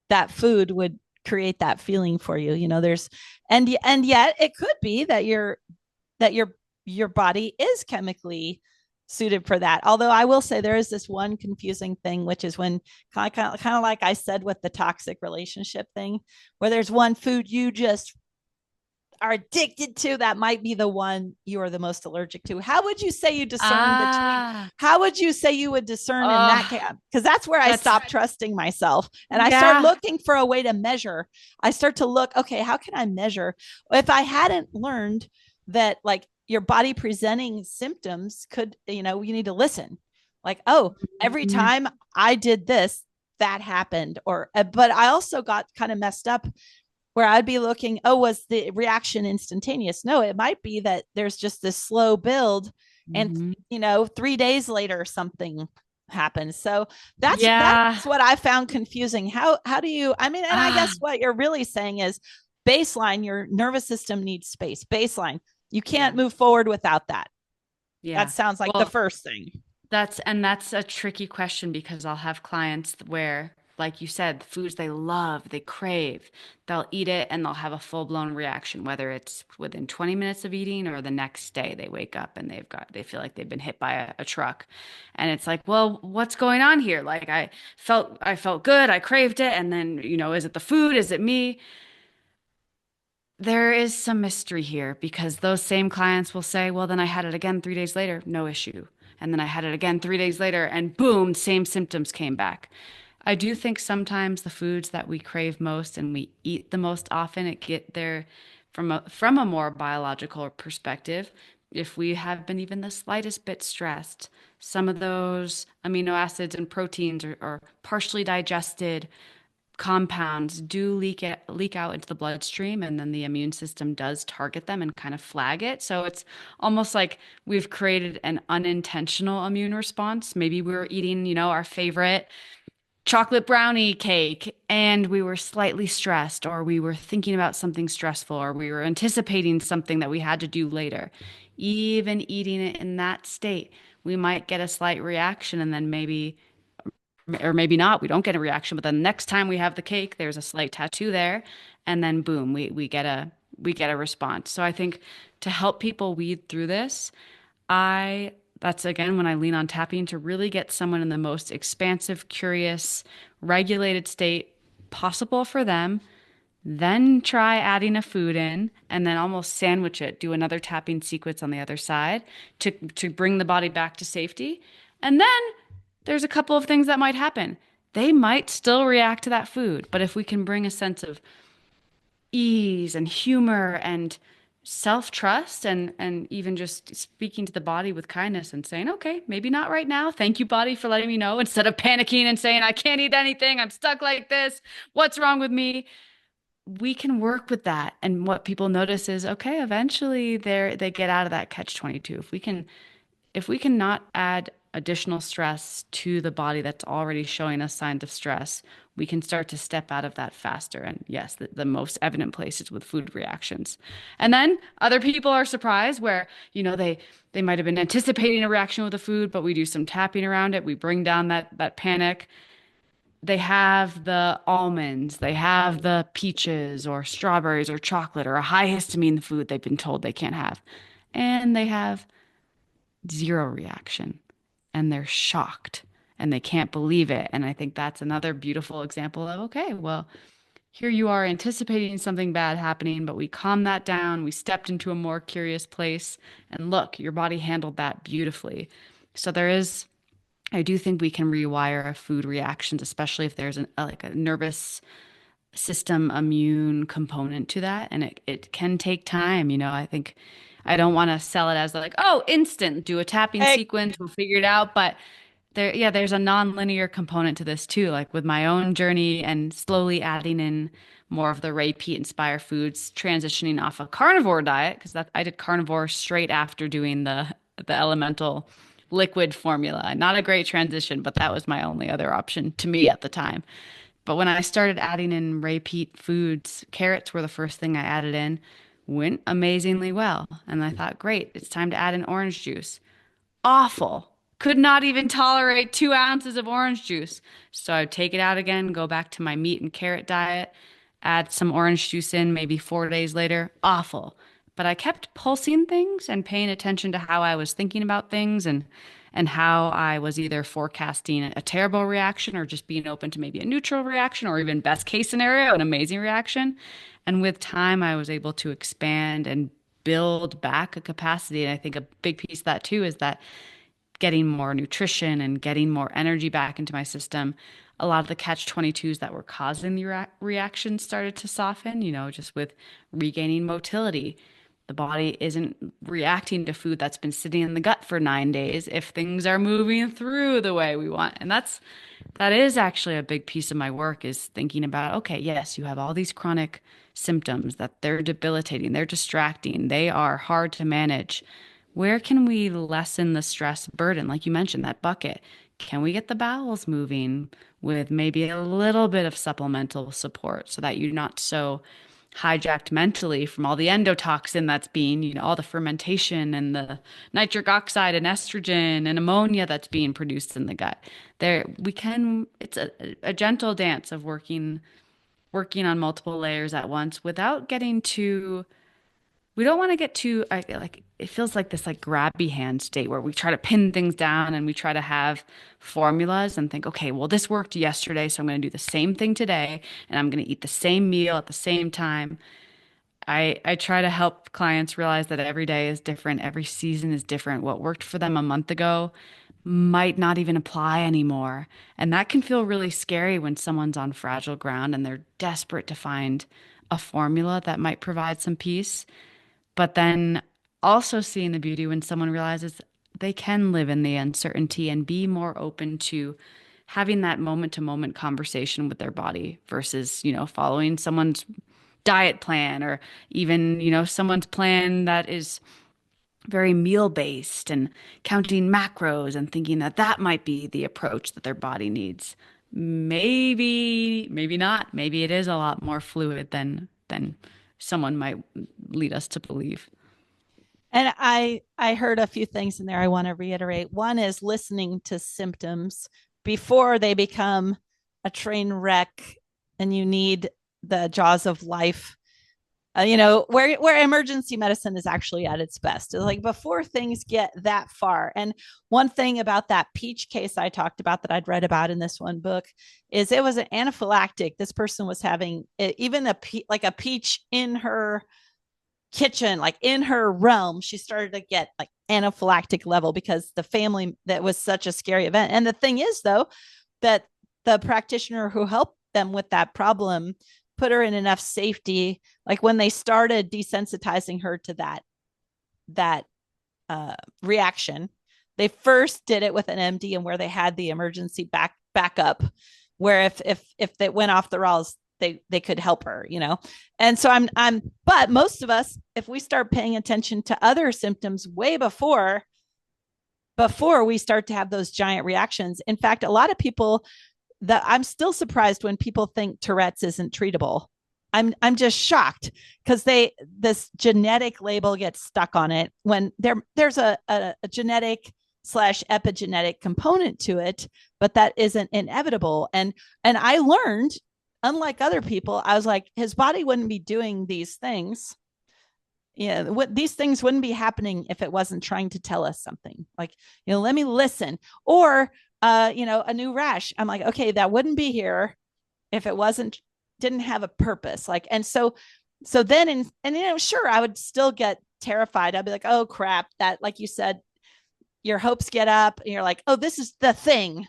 Speaker 1: that food would create that feeling for you. There's and yet it could be that your body is chemically suited for that. Although I will say there is this one confusing thing, which is when kind of like I said with the toxic relationship thing, where there's one food you just are addicted to that might be the one you are the most allergic to. How would you say you discern between?
Speaker 2: ah,
Speaker 1: How would you say you would discern in that
Speaker 2: oh,
Speaker 1: case? Because that's where I
Speaker 2: that's,
Speaker 1: stop trusting myself and I start
Speaker 2: yeah.
Speaker 1: looking for a way to measure. I start to look, okay, how can I measure? If I hadn't learned that, like, your body presenting symptoms could, you need to listen. Like, oh, every
Speaker 2: Mhm.
Speaker 1: time I did this, that happened. But I also got kind of messed up where I'd be looking, oh, was the reaction instantaneous? No, it might be that there's just this slow build, and
Speaker 2: Mhm.
Speaker 1: 3 days later something happens. So
Speaker 2: Yeah.
Speaker 1: that's what I found confusing. How do you? I mean, and I
Speaker 2: Ah,
Speaker 1: guess what you're really saying is baseline. Your nervous system needs space. Baseline. You can't
Speaker 2: yeah.
Speaker 1: move forward without that. That
Speaker 2: Yeah.
Speaker 1: sounds like the
Speaker 2: Well,
Speaker 1: first thing.
Speaker 2: that's a tricky question because I'll have clients where, like you said, foods they love, they crave, they'll eat it and they'll have a full-blown reaction, whether it's within 20 minutes of eating or the next day they wake up and they feel like they've been hit by a truck. And it's like, well, what's going on here? Like I felt good, I craved it, and then, is it the food? Is it me? There is some mystery here because those same clients will say, well, then I had it again 3 days later, no issue. And then I had it again 3 days later, and boom, same symptoms came back. I do think sometimes the foods that we crave most and we eat the most often, it get there from a more biological perspective. If we have been even the slightest bit stressed, some of those amino acids and proteins are partially digested compounds do leak out into the bloodstream, and then the immune system does target them and kind of flag it. So it's almost like we've created an unintentional immune response. Maybe we were eating, our favorite chocolate brownie cake and we were slightly stressed, or we were thinking about something stressful, or we were anticipating something that we had to do later, even eating it in that state, we might get a slight reaction, and then maybe, or maybe not, we don't get a reaction, but then next time we have the cake, there's a slight tattoo there, and then boom, we get a response. So I think to help people weed through this, I that's again when I lean on tapping to really get someone in the most expansive, curious, regulated state possible for them. Then try adding a food in and then almost sandwich it, do another tapping sequence on the other side to bring the body back to safety. And then there's a couple of things that might happen. They might still react to that food, but if we can bring a sense of ease and humor and self-trust and even just speaking to the body with kindness and saying, okay, maybe not right now. Thank you, body, for letting me know, instead of panicking and saying, I can't eat anything. I'm stuck like this. What's wrong with me? We can work with that. And what people notice is, okay, eventually they get out of that catch 22. If we can not add additional stress to the body that's already showing us signs of stress, we can start to step out of that faster. And yes, the most evident place is with food reactions. And then other people are surprised where, they might have been anticipating a reaction with the food, but we do some tapping around it. We bring down that panic. They have the almonds, they have the peaches or strawberries or chocolate or a high histamine food they've been told they can't have. And they have zero reaction and they're shocked and they can't believe it. And I think that's another beautiful example of, okay, well, here you are anticipating something bad happening, but we calmed that down. We stepped into a more curious place and look, your body handled that beautifully. So I do think we can rewire food reactions, especially if there's like a nervous system immune component to that. And it can take time. I think I don't want to sell it as like, oh, instant, do a tapping
Speaker 1: Hey,
Speaker 2: sequence, we'll figure it out. But there's a non-linear component to this too, like with my own journey and slowly adding in more of the Ray Peat inspired foods, transitioning off a carnivore diet, because that I did carnivore straight after doing the elemental liquid formula. Not a great transition, but that was my only other option to me at the time. But when I started adding in Ray Peat foods, carrots were the first thing I added in, went amazingly well. And I thought, great, it's time to add in orange juice. Awful. Could not even tolerate 2 ounces of orange juice. So I'd take it out again, go back to my meat and carrot diet, add some orange juice in maybe 4 days later. Awful. But I kept pulsing things and paying attention to how I was thinking about things and how I was either forecasting a terrible reaction or just being open to maybe a neutral reaction or even best case scenario, an amazing reaction. And with time, I was able to expand and build back a capacity. And I think a big piece of that too is that getting more nutrition and getting more energy back into my system, a lot of the catch 22s that were causing the reactions started to soften, just with regaining motility. The body isn't reacting to food that's been sitting in the gut for 9 days if things are moving through the way we want. And that is actually a big piece of my work, is thinking about, okay, yes, you have all these chronic symptoms that they're debilitating, they're distracting, they are hard to manage. Where can we lessen the stress burden? Like you mentioned, that bucket. Can we get the bowels moving with maybe a little bit of supplemental support so that you're not so hijacked mentally from all the endotoxin that's being, all the fermentation and the nitric oxide and estrogen and ammonia that's being produced in the gut. It's a gentle dance of working on multiple layers at once without getting too, we don't want to get too, like, it feels like this like grabby hand state where we try to pin things down and we try to have formulas and think, okay, well, this worked yesterday, so I'm going to do the same thing today and I'm going to eat the same meal at the same time. I try to help clients realize that every day is different, every season is different. What worked for them a month ago might not even apply anymore. And that can feel really scary when someone's on fragile ground and they're desperate to find a formula that might provide some peace. But then also seeing the beauty when someone realizes they can live in the uncertainty and be more open to having that moment to moment conversation with their body versus, following someone's diet plan or even, someone's plan that is very meal based and counting macros and thinking that that might be the approach that their body needs. maybe not. Maybe it is a lot more fluid than someone might lead us to believe.
Speaker 1: And I heard a few things in there I want to reiterate. One is listening to symptoms before they become a train wreck and you need the jaws of life. Where emergency medicine is actually at its best. It's like before things get that far. And one thing about that peach case I talked about that I'd read about in this one book is it was an anaphylactic. This person was having even like a peach in her kitchen, like in her realm, she started to get like anaphylactic level because the family, that was such a scary event. And the thing is, though, that the practitioner who helped them with that problem put her in enough safety. Like when they started desensitizing her to that reaction, they first did it with an MD and where they had the emergency backup, where if they went off the rails, they could help her, And so but most of us, if we start paying attention to other symptoms way before we start to have those giant reactions. In fact, a lot of people, that I'm still surprised when people think Tourette's isn't treatable. I'm just shocked because this genetic label gets stuck on it when there's a genetic slash epigenetic component to it, but that isn't inevitable. And I learned, unlike other people, I was like, his body wouldn't be doing these things. Yeah, these things wouldn't be happening if it wasn't trying to tell us something. Like, let me listen. Or a new rash. I'm like, okay, that wouldn't be here if it didn't have a purpose. Like, and so then, sure, I would still get terrified. I'd be like, oh crap, that, like you said, your hopes get up and you're like, oh, this is the thing.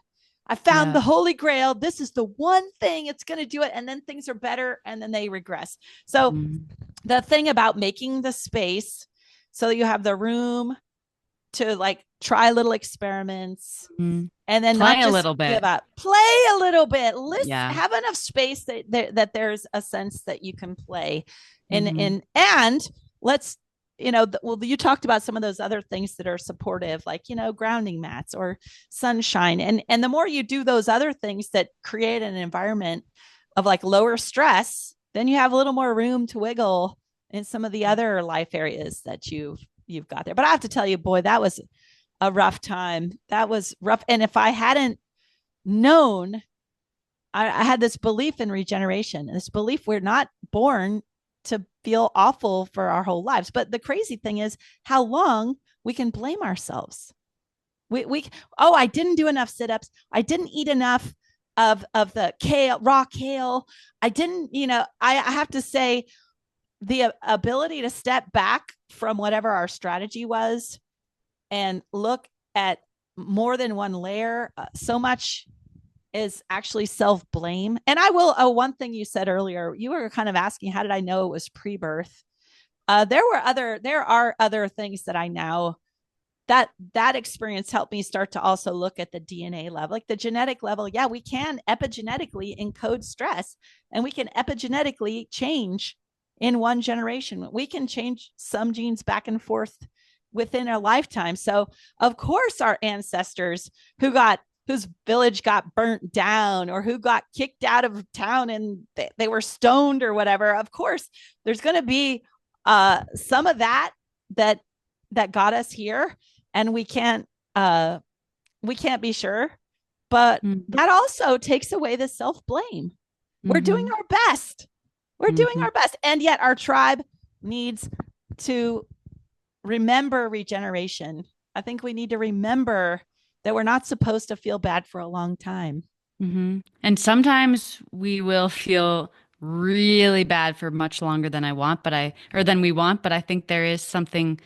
Speaker 1: I found
Speaker 2: Yeah.
Speaker 1: the holy grail. This is the one thing, it's going to do it. And then things are better and then they regress. So
Speaker 2: Mm.
Speaker 1: the thing about making the space so that you have the room to like try little experiments
Speaker 2: Mm.
Speaker 1: and then
Speaker 2: Play
Speaker 1: not
Speaker 2: a
Speaker 1: just
Speaker 2: little
Speaker 1: give
Speaker 2: bit.
Speaker 1: up, play a little bit, list,
Speaker 2: Yeah.
Speaker 1: have enough space that there's a sense that you can play
Speaker 2: Hmm.
Speaker 1: and let's, well, you talked about some of those other things that are supportive, like, grounding mats or sunshine. And the more you do those other things that create an environment of like lower stress, then you have a little more room to wiggle in some of the other life areas that you've got there. But I have to tell you, boy, that was a rough time. That was rough. And if I hadn't known, I had this belief in regeneration, this belief we're not born to feel awful for our whole lives. But the crazy thing is how long we can blame ourselves. We oh, I didn't do enough sit-ups. I didn't eat enough of the kale, raw kale. I didn't, I have to say the ability to step back from whatever our strategy was and look at more than one layer, so much is actually self blame. And I will, oh, one thing you said earlier, you were kind of asking, how did I know it was pre birth? There are other things that I now, that experience helped me start to also look at the DNA level, like the genetic level. Yeah, we can epigenetically encode stress and we can epigenetically change in one generation. We can change some genes back and forth within a lifetime. So, of course, our ancestors whose village got burnt down or who got kicked out of town and they were stoned or whatever, of course, there's going to be some of that that got us here, and we can't be sure, but
Speaker 2: Mm.
Speaker 1: that also takes away the self-blame. We're doing
Speaker 2: Hmm.
Speaker 1: our best. We're doing
Speaker 2: Hmm.
Speaker 1: our best, and yet our tribe needs to remember regeneration. I think we need to remember that we're not supposed to feel bad for a long time.
Speaker 2: Hmm. And sometimes we will feel really bad for much longer than I want, or than we want, but I think there is something,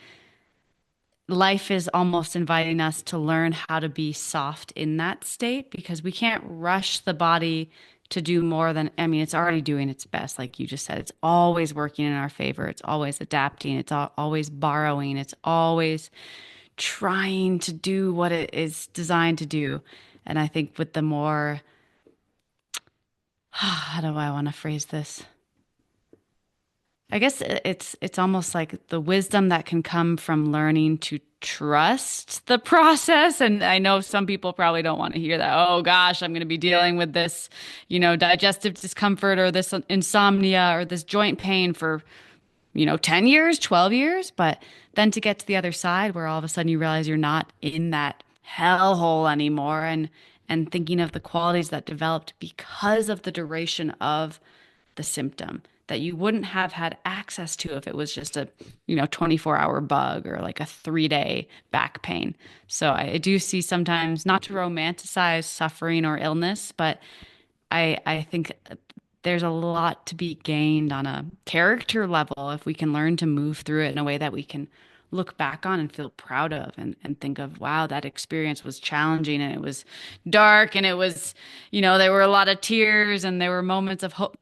Speaker 2: life is almost inviting us to learn how to be soft in that state because we can't rush the body to do more than, I mean, it's already doing its best. Like you just said, it's always working in our favor. It's always adapting. It's always borrowing. It's always trying to do what it is designed to do. And I think with the more, how do I want to phrase this? I guess it's almost like the wisdom that can come from learning to trust the process. And I know some people probably don't want to hear that. Oh gosh, I'm going to be dealing with this, digestive discomfort or this insomnia or this joint pain for, 10 years, 12 years. But then to get to the other side where all of a sudden you realize you're not in that hellhole anymore and thinking of the qualities that developed because of the duration of the symptom that you wouldn't have had access to if it was just a 24-hour bug or like a 3-day back pain. So I do see sometimes, not to romanticize suffering or illness, but I think there's a lot to be gained on a character level if we can learn to move through it in a way that we can look back on and feel proud of and think of, wow, that experience was challenging and it was dark and it was, there were a lot of tears and there were moments of hope,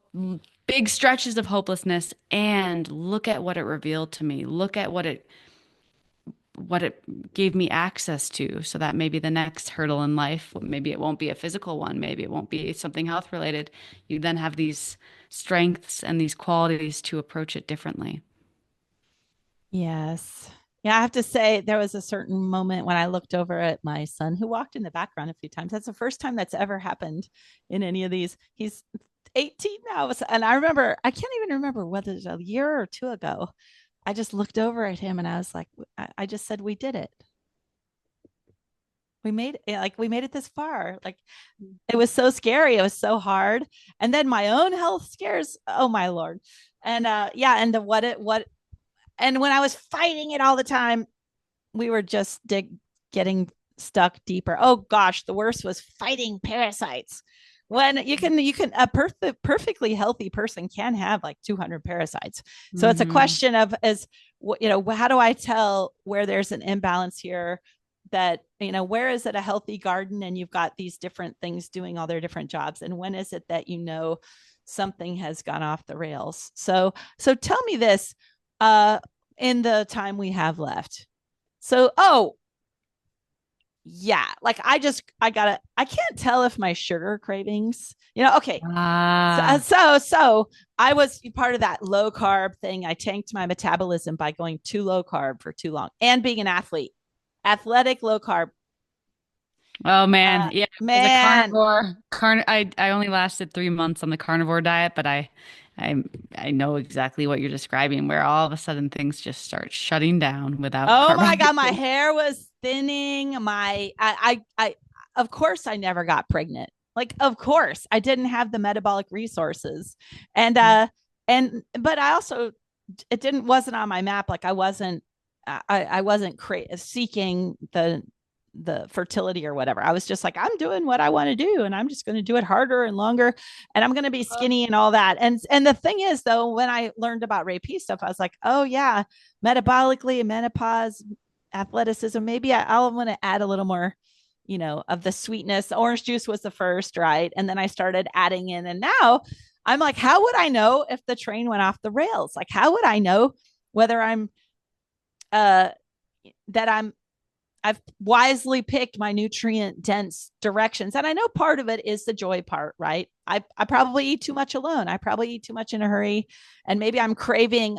Speaker 2: big stretches of hopelessness, and look at what it revealed to me. Look at what it gave me access to, so that maybe the next hurdle in life, maybe it won't be a physical one, maybe it won't be something health related. You then have these strengths and these qualities to approach it differently.
Speaker 1: Yes. Yeah, I have to say there was a certain moment when I looked over at my son who walked in the background a few times. That's the first time that's ever happened in any of these. He's 18 now. And I remember, I can't even remember whether it was a year or two ago. I just looked over at him and I was like, I just said, we did it. We made it, like we made it this far. Like it was so scary. It was so hard. And then my own health scares. Oh my Lord. And yeah, and the what and when I was fighting it all the time, we were just getting stuck deeper. Oh gosh, the worst was fighting parasites. When you can perfectly healthy person can have like 200 parasites. So it's a
Speaker 2: Hmm.
Speaker 1: question of as how do I tell where there's an imbalance here, that where is it a healthy garden and you've got these different things doing all their different jobs, and when is it that something has gone off the rails. So tell me this, uh in the time we have left. So, yeah, like I can't tell if my sugar cravings, okay. So,
Speaker 2: Ah,
Speaker 1: I was part of that low carb thing. I tanked my metabolism by going too low carb for too long and being an athlete, athletic low carb.
Speaker 2: oh man, yeah. As a
Speaker 1: Man,
Speaker 2: carnivore, I only lasted 3 months on the carnivore diet, but I I know exactly what you're describing, where all of a sudden things just start shutting down without
Speaker 1: oh my God, my
Speaker 2: carbohydrates.
Speaker 1: hair was thinning. Of course, I never got pregnant. Like, of course, I didn't have the metabolic resources, and but I also it didn't wasn't on my map. Like, I wasn't seeking the fertility or whatever. I was just like, I'm doing what I want to do, and I'm just going to do it harder and longer, and I'm going to be skinny and all that. And the thing is, though, when I learned about Ray P stuff, I was like, oh yeah, metabolically, menopause, athleticism. Maybe I'll want to add a little more, of the sweetness. The orange juice was the first, right? And then I started adding in, and now I'm like, how would I know if the train went off the rails? Like, how would I know whether uh that I've wisely picked my nutrient dense directions. And I know part of it is the joy part, right? I probably eat too much alone. I probably eat too much in a hurry. And maybe I'm craving,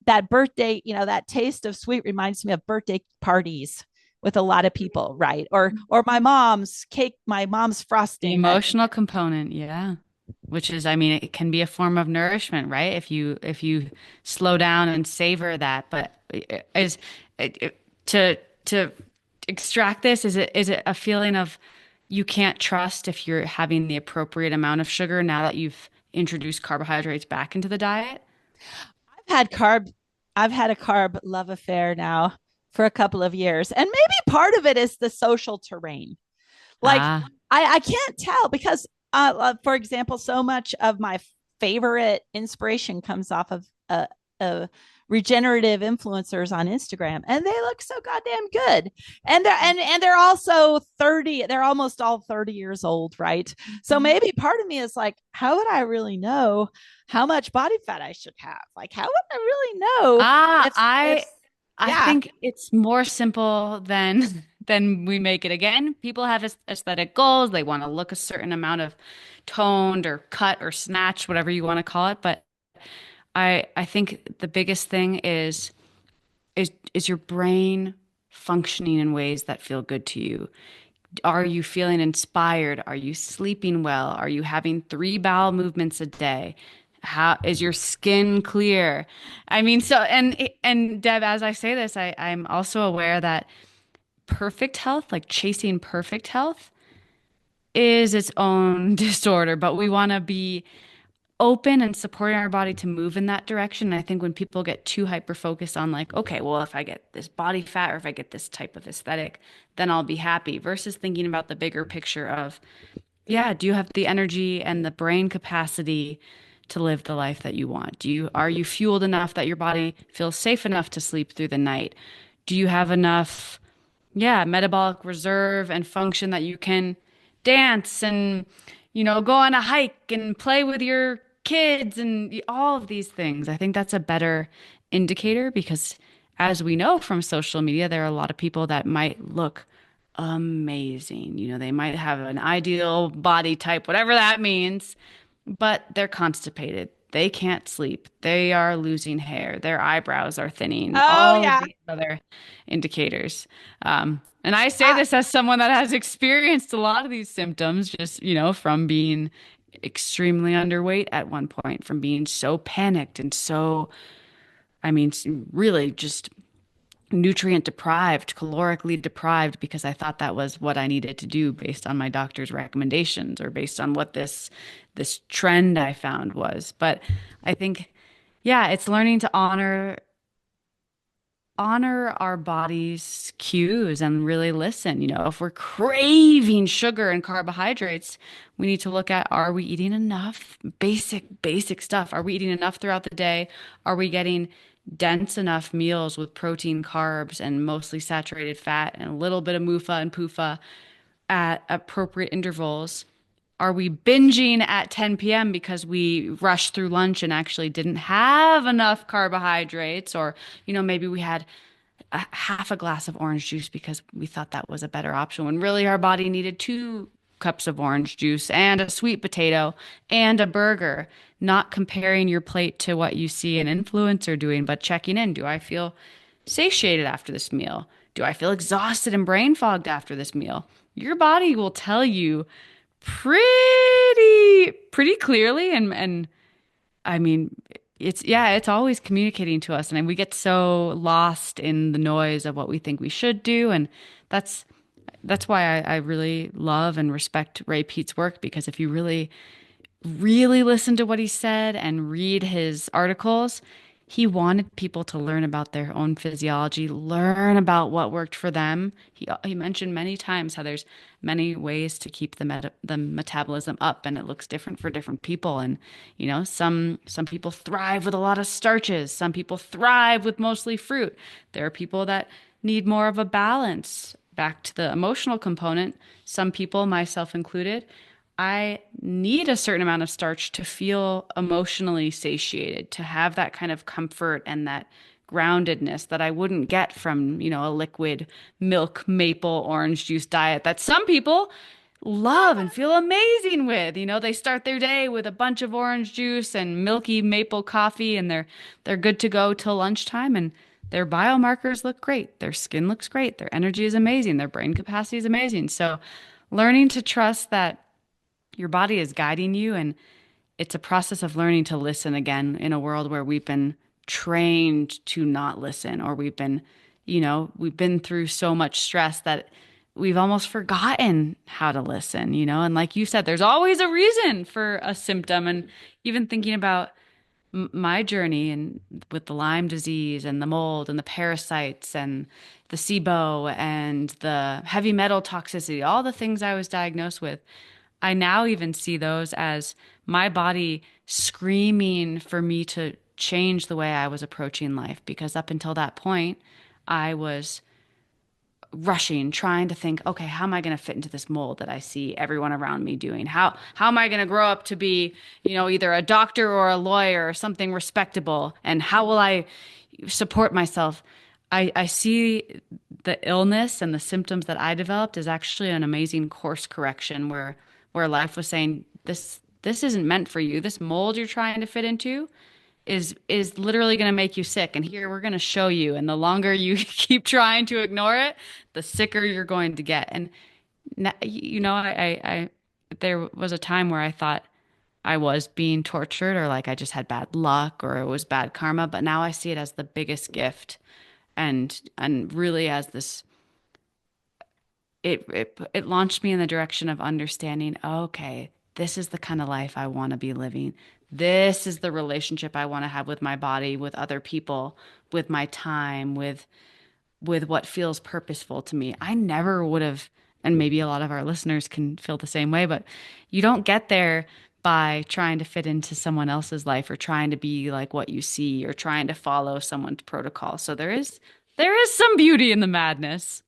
Speaker 1: that birthday, that taste of sweet reminds me of birthday parties with a lot of people, right? Or my mom's cake, my mom's
Speaker 2: The
Speaker 1: frosting that.
Speaker 2: emotional component, yeah. Which is, I mean, it can be a form of nourishment, right? If you slow down and savor that. But is to extract this, is it a feeling of you can't trust if you're having the appropriate amount of sugar now that you've introduced carbohydrates back into the diet?
Speaker 1: I've had carb, I've had a carb love affair now for a couple of years. And maybe part of it is the social terrain. Like
Speaker 2: Ah,
Speaker 1: I can't tell because for example, so much of my favorite inspiration comes off of regenerative influencers on Instagram, and they look so goddamn good. And they're also 30, they're almost all 30 years old, right? So maybe part of me is like, how would I really know how much body fat I should have? Like, how would I really know
Speaker 2: ah,
Speaker 1: if
Speaker 2: I
Speaker 1: yeah.
Speaker 2: think it's more simple than than we make it. Again, people have aesthetic goals. They want to look a certain amount of toned or cut or snatched, whatever you want to call it. But I think the biggest thing is your brain functioning in ways that feel good to you? Are you feeling inspired? Are you sleeping well? Are you having 3 bowel movements a day? How is your skin clear? I mean, so and Deb, as I say this, I'm also aware that perfect health, like chasing perfect health, is its own disorder, but we want to be open and supporting our body to move in that direction. And I think when people get too hyper focused on like, okay, well, if I get this body fat or if I get this type of aesthetic, then I'll be happy versus thinking about the bigger picture of, yeah, do you have the energy and the brain capacity to live the life that you want? Are you fueled enough that your body feels safe enough to sleep through the night? Do you have enough, yeah, metabolic reserve and function that you can dance and, go on a hike and play with your kids and all of these things? I think that's a better indicator because, as we know from social media, there are a lot of people that might look amazing. They might have an ideal body type, whatever that means, but they're constipated. They can't sleep. They are losing hair. Their eyebrows are thinning.
Speaker 1: Oh
Speaker 2: All of
Speaker 1: yeah.
Speaker 2: these other indicators. And I say
Speaker 1: Uh,
Speaker 2: this as someone that has experienced a lot of these symptoms, just, from being extremely underweight at one point, from being so panicked and so, I mean, really just nutrient deprived, calorically deprived, because I thought that was what I needed to do based on my doctor's recommendations or based on what this trend I found was. But I think, yeah, it's learning to honor our body's cues and really listen. If we're craving sugar and carbohydrates, we need to look at, are we eating enough basic stuff? Are we eating enough throughout the day? Are we getting dense enough meals with protein, carbs, and mostly saturated fat and a little bit of MUFA and PUFA at appropriate intervals? Are we binging at 10 p.m. because we rushed through lunch and actually didn't have enough carbohydrates? Or, maybe we had half a glass of orange juice because we thought that was a better option when really our body needed 2 cups of orange juice and a sweet potato and a burger. Not comparing your plate to what you see an influencer doing, but checking in. Do I feel satiated after this meal? Do I feel exhausted and brain fogged after this meal? Your body will tell you pretty clearly, and I mean, it's always communicating to us, and we get so lost in the noise of what we think we should do, and that's that's why I really love and respect Ray Peat's work, because if you really listen to what he said and read his articles, he wanted people to learn about their own physiology, learn about what worked for them. He mentioned many times how there's many ways to keep the metabolism up, and it looks different for different people. And some people thrive with a lot of starches. Some people thrive with mostly fruit. There are people that need more of a balance. Back to the emotional component, some people, myself included, I need a certain amount of starch to feel emotionally satiated, to have that kind of comfort and that groundedness that I wouldn't get from, a liquid milk maple orange juice diet that some people love and feel amazing with. They start their day with a bunch of orange juice and milky maple coffee, and they're good to go till lunchtime, and their biomarkers look great. Their skin looks great. Their energy is amazing. Their brain capacity is amazing. So learning to trust that your body is guiding you, and it's a process of learning to listen again in a world where we've been trained to not listen, or we've been through so much stress that we've almost forgotten how to listen, and like you said, there's always a reason for a symptom. And even thinking about my journey and with the Lyme disease and the mold and the parasites and the SIBO and the heavy metal toxicity, all the things I was diagnosed with, I now even see those as my body screaming for me to change the way I was approaching life. Because up until that point, I was rushing, trying to think, okay, how am I going to fit into this mold that I see everyone around me doing? How am I going to grow up to be, either a doctor or a lawyer or something respectable? And how will I support myself? I see the illness and the symptoms that I developed as actually an amazing course correction where life was saying, this isn't meant for you. This mold you're trying to fit into, is literally going to make you sick. And here we're going to show you. And the longer you keep trying to ignore it, the sicker you're going to get. And there was a time where I thought I was being tortured, or like I just had bad luck, or it was bad karma. But now I see it as the biggest gift, and really as this. It launched me in the direction of understanding, okay, this is the kind of life I want to be living. This is the relationship I want to have with my body, with other people, with my time, with what feels purposeful to me. I never would have, and maybe a lot of our listeners can feel the same way, but you don't get there by trying to fit into someone else's life or trying to be like what you see or trying to follow someone's protocol. So there is some beauty in the madness.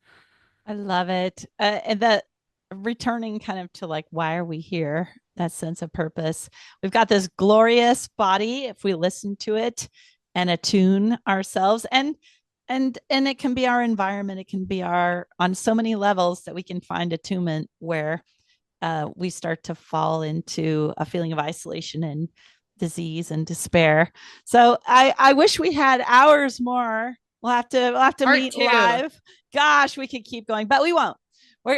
Speaker 1: I love it. And the returning kind of to like, why are we here? That sense of purpose. We've got this glorious body if we listen to it and attune ourselves, and it can be our environment. It can be our on so many levels that we can find attunement where we start to fall into a feeling of isolation and disease and despair. So I wish we had hours more. We'll have to
Speaker 2: Part
Speaker 1: meet
Speaker 2: two.
Speaker 1: live. Gosh, we could keep going, but we won't.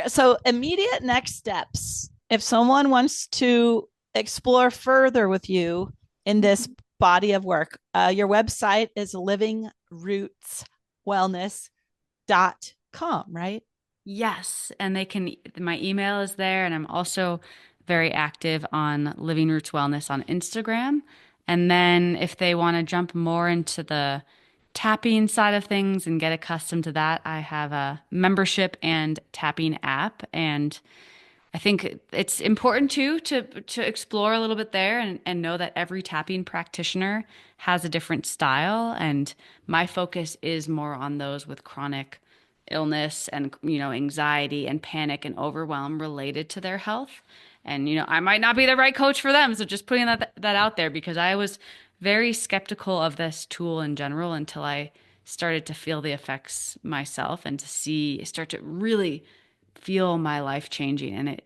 Speaker 1: So immediate next steps. If someone wants to explore further with you in this body of work, your website is livingrootswellness.com, right?
Speaker 2: Yes, and my email is there, and I'm also very active on Living Roots Wellness on Instagram. And then if they want to jump more into the tapping side of things and get accustomed to that, I have a membership and tapping app. And I think it's important too to explore a little bit there and know that every tapping practitioner has a different style. And my focus is more on those with chronic illness and anxiety and panic and overwhelm related to their health. And I might not be the right coach for them, so just putting that out there, because I was very skeptical of this tool in general until I started to feel the effects myself and start to really feel my life changing. And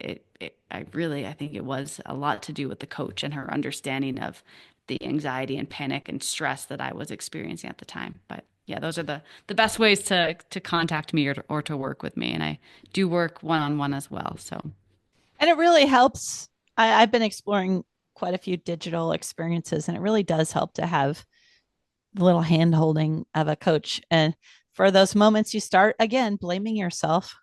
Speaker 2: I think it was a lot to do with the coach and her understanding of the anxiety and panic and stress that I was experiencing at the time. But yeah, those are the best ways to contact me or to work with me. And I do work one-on-one as well. So
Speaker 1: And it really helps. I've been exploring quite a few digital experiences, and it really does help to have the little hand holding of a coach. And for those moments, you start again blaming yourself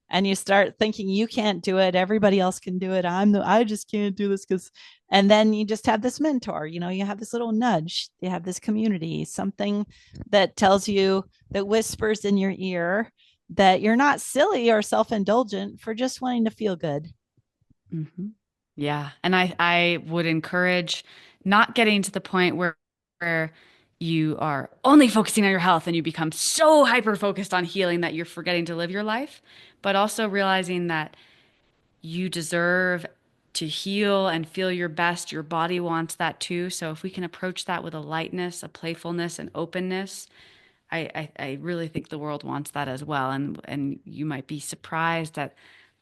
Speaker 1: and you start thinking you can't do it, everybody else can do it, I just can't do this because, and then you just have this mentor, you have this little nudge, you have this community, something that tells you, that whispers in your ear that you're not silly or self-indulgent for just wanting to feel good.
Speaker 2: hmm yeah, and I would encourage not getting to the point where you are only focusing on your health and you become so hyper focused on healing that you're forgetting to live your life, but also realizing that you deserve to heal and feel your best. Your body wants that too. So if we can approach that with a lightness, a playfulness, and openness, I really think the world wants that as well. And you might be surprised at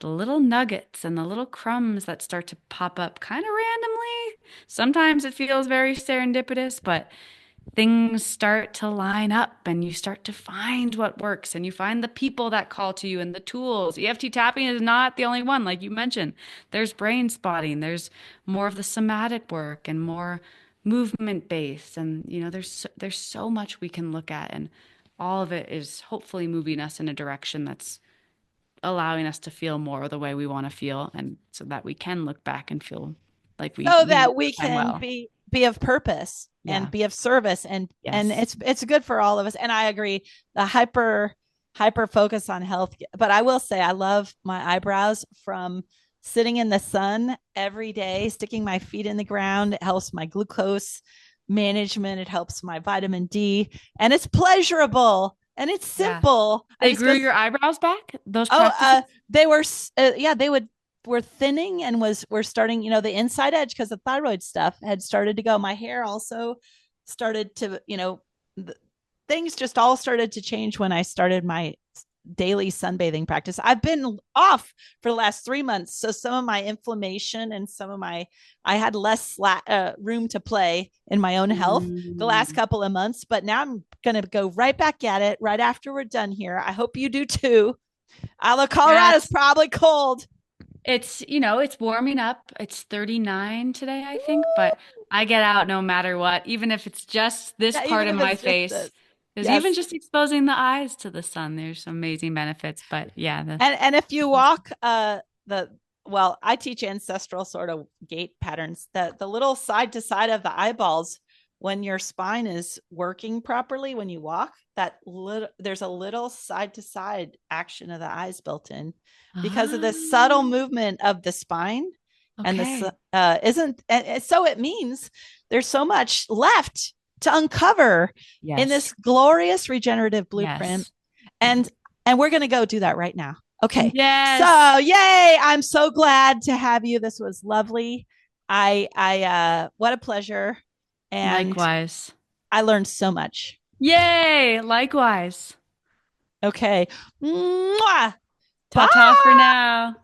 Speaker 2: the little nuggets and the little crumbs that start to pop up kind of randomly. Sometimes it feels very serendipitous, but things start to line up and you start to find what works and you find the people that call to you and the tools. EFT tapping is not the only one, like you mentioned. There's brain spotting, there's more of the somatic work and more movement based. And there's so much we can look at, and all of it is hopefully moving us in a direction that's allowing us to feel more the way we want to feel, and so that we can look back and feel like we
Speaker 1: So
Speaker 2: lead
Speaker 1: that we
Speaker 2: time
Speaker 1: can
Speaker 2: well.
Speaker 1: be of purpose and
Speaker 2: Yeah.
Speaker 1: be of service, and
Speaker 2: Yes.
Speaker 1: it's good for all of us. And I agree, the hyper focus on health, but I will say I love my eyebrows from sitting in the sun every day, sticking my feet in the ground. It helps my glucose management, it helps my vitamin D, and it's pleasurable and it's
Speaker 2: Yeah.
Speaker 1: simple. I
Speaker 2: They
Speaker 1: just
Speaker 2: grew
Speaker 1: go,
Speaker 2: your eyebrows back, those
Speaker 1: oh,
Speaker 2: practices?
Speaker 1: they were, yeah, they were thinning and were starting, the inside edge, because the thyroid stuff had started to go. My hair also started to, things just all started to change when I started my daily sunbathing practice. I've been off for the last 3 months. So some of my inflammation and I had less room to play in my own health the last
Speaker 2: Mm.
Speaker 1: couple of months, but now I'm going to go right back at it right after we're done here. I hope you do too. Although Colorado's
Speaker 2: That's
Speaker 1: probably cold.
Speaker 2: it's, it's warming up. It's 39 today, I think, but I get out no matter what, even if it's just this
Speaker 1: Yeah,
Speaker 2: part
Speaker 1: even
Speaker 2: of
Speaker 1: if
Speaker 2: my
Speaker 1: it's just
Speaker 2: face.
Speaker 1: this.
Speaker 2: Because even
Speaker 1: Yes.
Speaker 2: just exposing the eyes to the sun, there's some amazing benefits. But yeah,
Speaker 1: And if you walk the well, I teach ancestral sort of gait patterns. The little side to side of the eyeballs, when your spine is working properly when you walk, there's a little side to side action of the eyes built in because of the subtle
Speaker 2: ah,
Speaker 1: movement of the spine. And this
Speaker 2: okay.
Speaker 1: isn't and so it means there's so much left to uncover in this
Speaker 2: Yes.
Speaker 1: glorious regenerative blueprint.
Speaker 2: Yes.
Speaker 1: And
Speaker 2: Yes.
Speaker 1: and we're going to go do that right now. Okay. So,
Speaker 2: Yes.
Speaker 1: yay, I'm so glad to have you. This was lovely. What a pleasure. And
Speaker 2: Likewise.
Speaker 1: I learned so much.
Speaker 2: Yay. Likewise.
Speaker 1: Okay. Mwah!
Speaker 2: Ta ta for
Speaker 1: Bye.
Speaker 2: now.